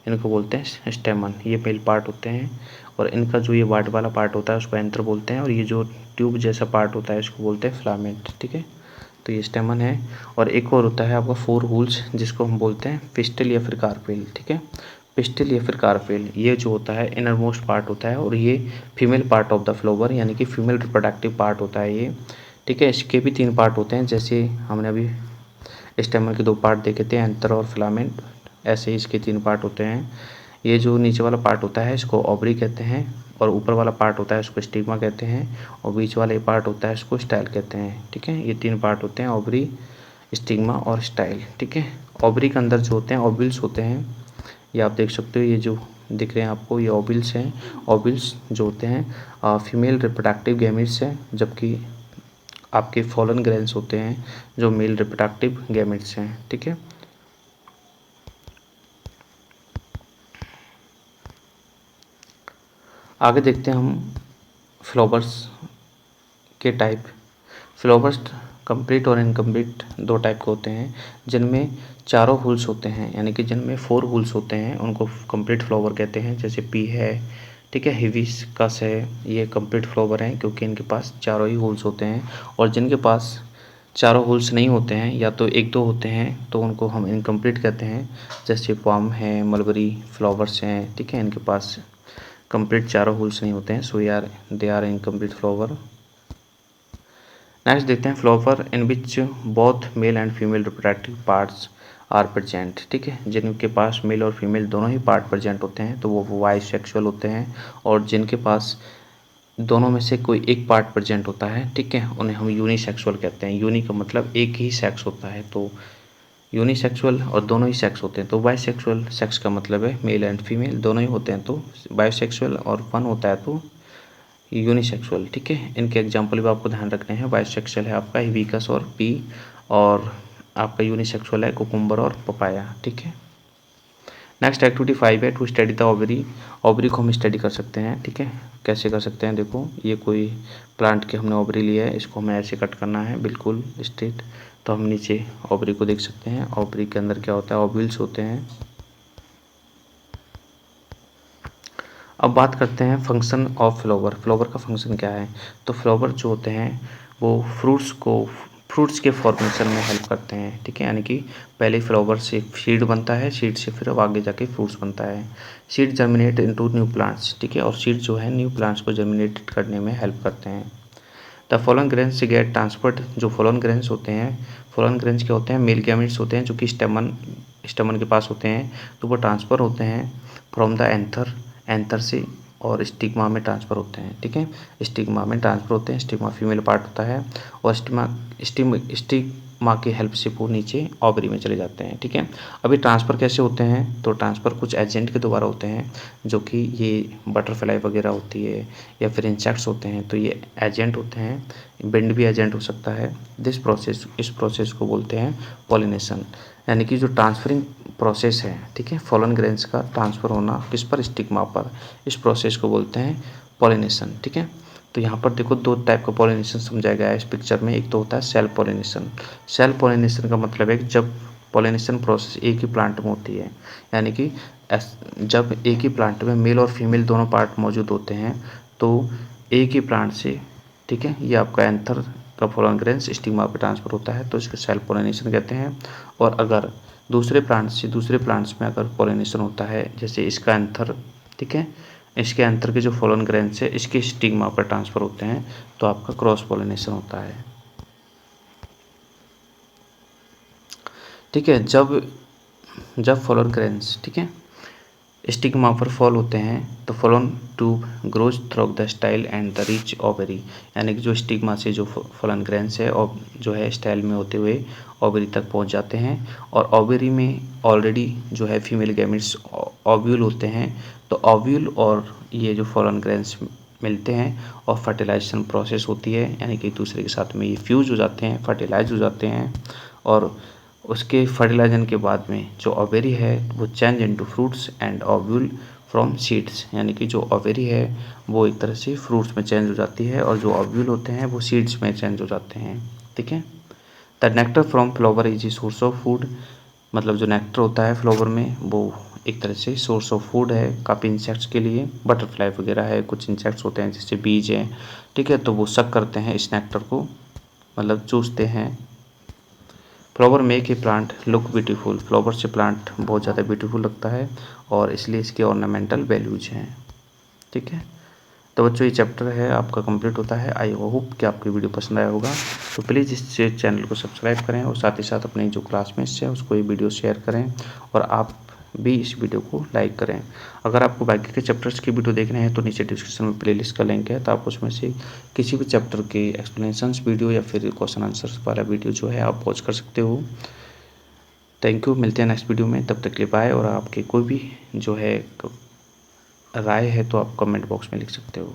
इनको बोलते हैं स्टेमन, ये मेल पार्ट होते हैं। और इनका जो ये वाट वाला पार्ट होता है उसको एंथर बोलते हैं, और ये जो ट्यूब जैसा पार्ट होता है इसको बोलते हैं फिलामेंट। ठीक है, तो ये स्टेमन है। और एक और होता है आपका फोर हुल्स, जिसको हम बोलते हैं पिस्टल या फिर कार्पेल। ठीक है, पिस्टल या फिर कार्पेल, ये जो होता है इनर मोस्ट पार्ट होता है, और ये female part of the flower, यानी कि फीमेल रिप्रोडक्टिव पार्ट होता है ये। ठीक है, इसके भी 3 पार्ट होते हैं, जैसे हमने अभी स्टेमन के 2 पार्ट देखे थे, एंथर और फिलामेंट, ऐसे ही इसके 3 पार्ट होते हैं। ये जो नीचे वाला पार्ट होता है इसको ओवरी कहते हैं, और ऊपर वाला पार्ट होता है उसको स्टिग्मा कहते हैं, और बीच वाला ये पार्ट होता है इसको स्टाइल कहते हैं। ठीक है, ये 3 पार्ट होते हैं, ओवरी, स्टिग्मा और स्टाइल। ठीक है, ओवरी के अंदर जो होते हैं ओव्यूल्स होते हैं, ये आप देख सकते हो, ये जो दिख रहे हैं आपको ये ओव्यूल्स हैं। ओव्यूल्स जो होते हैं फीमेल रिप्रोडक्टिव गैमेट्स हैं, जबकि आपके फॉलन ग्रेन्स होते हैं जो मेल रिप्रोडक्टिव गैमेट्स हैं। ठीक है, आगे देखते हैं हम फ्लावर्स के टाइप। फ्लावर्स कंप्लीट और इनकम्प्लीट 2 टाइप के होते हैं, जिनमें चारों हुल्स होते हैं, यानी कि जिनमें 4 हुल्स होते हैं उनको कंप्लीट फ्लावर कहते हैं, जैसे पी है। ठीक है, हिबिस्कस है, ये कंप्लीट फ्लावर हैं क्योंकि इनके पास चारों ही हुल्स होते हैं। और जिनके पास चारों हुल्स नहीं होते हैं या तो 1-2 होते हैं तो उनको हम इनकम्प्लीट कहते हैं, जैसे पॉम है, मलबरी फ्लावर्स हैं। ठीक है, इनके पास कंप्लीट चारों हुल्स नहीं होते हैं, so they are incomplete flower. Next देखते हैं flower in which both male and female reproductive parts are present. ठीक है, जिनके पास मेल और फीमेल दोनों ही पार्ट प्रेजेंट होते हैं तो वो बाइसेक्सुअल होते हैं, और जिनके पास दोनों में से कोई एक पार्ट प्रेजेंट होता है, ठीक है, उन्हें हम यूनिसेक्सुअल कहते हैं। यूनि का मतलब एक ही सेक्स होता है, तो यूनिसेक्सुअल, और दोनों ही सेक्स होते हैं तो बाइसेक्सुअल। सेक्स का मतलब है मेल एंड फीमेल दोनों ही होते हैं तो बाइसेक्सुअल, और वन होता है तो यूनिसेक्सुअल। ठीक है, इनके एग्जाम्पल भी आपको ध्यान रखने हैं। बाइसेक्सुअल है आपका हिबिस्कस और पी, और आपका यूनिसेक्सुअल है कुकुम्बर और पपाया। ठीक है, नेक्स्ट एक्टिविटी 5 है to study the ovary. Ovary को हम स्टडी कर सकते हैं। ठीक है, कैसे कर सकते हैं, देखो ये कोई प्लांट के हमने ओवरी लिया है, इसको हमें ऐसे कट करना है बिल्कुल स्ट्रेट, तो हम नीचे ओवरी को देख सकते हैं। ओवरी के अंदर क्या होता है, ओव्यूल्स होते हैं। अब बात करते हैं फंक्शन ऑफ फ्लावर। फ्लावर का फंक्शन क्या है, तो फ्लावर जो होते हैं वो फ्रूट्स के फॉर्मेशन में हेल्प करते हैं। ठीक है, यानी कि पहले फ्लावर से सीड बनता है, सीड से फिर अब आगे जाके फ्रूट्स बनता है। Seed germinate into new plants. ठीक है, और सीड जो है न्यू प्लांट्स को जर्मिनेट करने में हेल्प करते हैं। The fallen grains get transferred. जो फॉलन ग्रेन्स होते हैं, फॉलन ग्रेन्स क्या होते हैं, मेल गैमेट्स होते हैं जो कि स्टेमन के पास होते हैं, तो वो ट्रांसफ़र होते हैं फ्रॉम द एंथर से, और स्टिग्मा में ट्रांसफ़र होते हैं। ठीक है, स्टिग्मा में ट्रांसफ़र होते हैं, स्टिग्मा फीमेल पार्ट होता है, और स्टिग्मा की हेल्प से वो नीचे ओवरी में चले जाते हैं। ठीक है, अभी ट्रांसफ़र कैसे होते हैं, तो ट्रांसफ़र कुछ एजेंट के द्वारा होते हैं, जो कि ये बटरफ्लाई वगैरह होती है या फिर इंसेक्ट्स होते हैं, तो ये एजेंट होते हैं। विंड भी एजेंट हो सकता है। इस प्रोसेस को बोलते हैं पॉलिनेशन, यानी कि जो ट्रांसफरिंग प्रोसेस है। ठीक है, फॉलन ग्रेन्स का ट्रांसफ़र होना किस पर, स्टिग्मा पर, इस प्रोसेस को बोलते हैं पॉलिनेशन। ठीक है, तो यहाँ पर देखो 2 टाइप का पॉलिनेशन समझाया गया है इस पिक्चर में। एक तो होता है सेल्फ पॉलिनेशन। सेल्फ पॉलिनेशन का मतलब है कि जब पॉलिनेशन प्रोसेस एक ही प्लांट में होती है, यानी कि जब एक ही प्लांट में मेल और फीमेल दोनों पार्ट मौजूद होते हैं तो एक ही प्लांट से, ठीक है, ये आपका एंथर का फॉलन ग्रेन्स स्टिग्मा पे ट्रांसफ़र होता है, तो इसको सेल्फ पॉलिनेशन कहते हैं। और अगर दूसरे प्लांट से दूसरे प्लांट्स में अगर पॉलिनेशन होता है, जैसे इसका एंथर, ठीक है, इसके एंथर के जो फॉलन ग्रेन्स है इसके स्टिग्मा पर ट्रांसफ़र होते हैं, तो आपका क्रॉस पॉलिनेशन होता है। ठीक है, जब फॉलन ग्रेन्स, ठीक है, स्टिग्मा पर फॉल होते हैं तो fallen tube grows through the style and the reach ovary, यानी कि जो स्टिग्मा से जो फॉलन ग्रेन्स है और जो है स्टाइल में होते हुए ओवरी तक पहुंच जाते हैं। और ओवरी में ऑलरेडी जो है फीमेल गैमेट्स ओव्यूल होते हैं, तो ओव्यूल और ये जो फॉलन ग्रेन्स मिलते हैं और फर्टिलाइजेशन प्रोसेस होती है, यानी कि एक दूसरे के साथ में ये फ्यूज हो जाते हैं, फर्टिलाइज हो जाते हैं। और उसके फर्टिलाइजन के बाद में जो ओवेरी है वो change into fruits and ovule from seeds, यानी कि जो ओवेरी है वो एक तरह से फ्रूट्स में चेंज हो जाती है और जो ओव्यूल होते हैं वो सीड्स में चेंज हो जाते हैं। ठीक है। The nectar from flower is a source of food, मतलब जो नेक्टर होता है फ्लावर में वो एक तरह से सोर्स ऑफ फूड है काफ़ी इंसेक्ट्स के लिए। बटरफ्लाई वगैरह है, कुछ इंसेक्ट्स होते हैं जैसे बीज हैं, ठीक है, तो वो सक करते हैं इस नेक्टर को, मतलब चूसते हैं। Flower make a plant look beautiful, flower से प्लांट बहुत ज़्यादा ब्यूटीफुल लगता है और इसलिए इसके ऑर्नामेंटल वैल्यूज हैं। ठीक है। तो बच्चों ये चैप्टर है आपका कंप्लीट होता है। आई होप कि आपकी वीडियो पसंद आया होगा, तो प्लीज़ इस चैनल को सब्सक्राइब करें और साथ ही साथ अपने जो क्लासमेट्स हैं उसको ये वीडियो शेयर करें और आप भी इस वीडियो को लाइक करें। अगर आपको बाकी के चैप्टर्स की वीडियो देखने हैं तो नीचे डिस्क्रिप्शन में प्लेलिस्ट का लिंक है, तो आप उसमें से किसी भी चैप्टर के एक्सप्लेनेशंस वीडियो या फिर क्वेश्चन आंसर्स वाला वीडियो जो है आप वॉच कर सकते हो। थैंक यू, मिलते हैं नेक्स्ट वीडियो में, तब तक के लिए बाय। और आपकी कोई भी जो है राय है तो आप कमेंट बॉक्स में लिख सकते हो।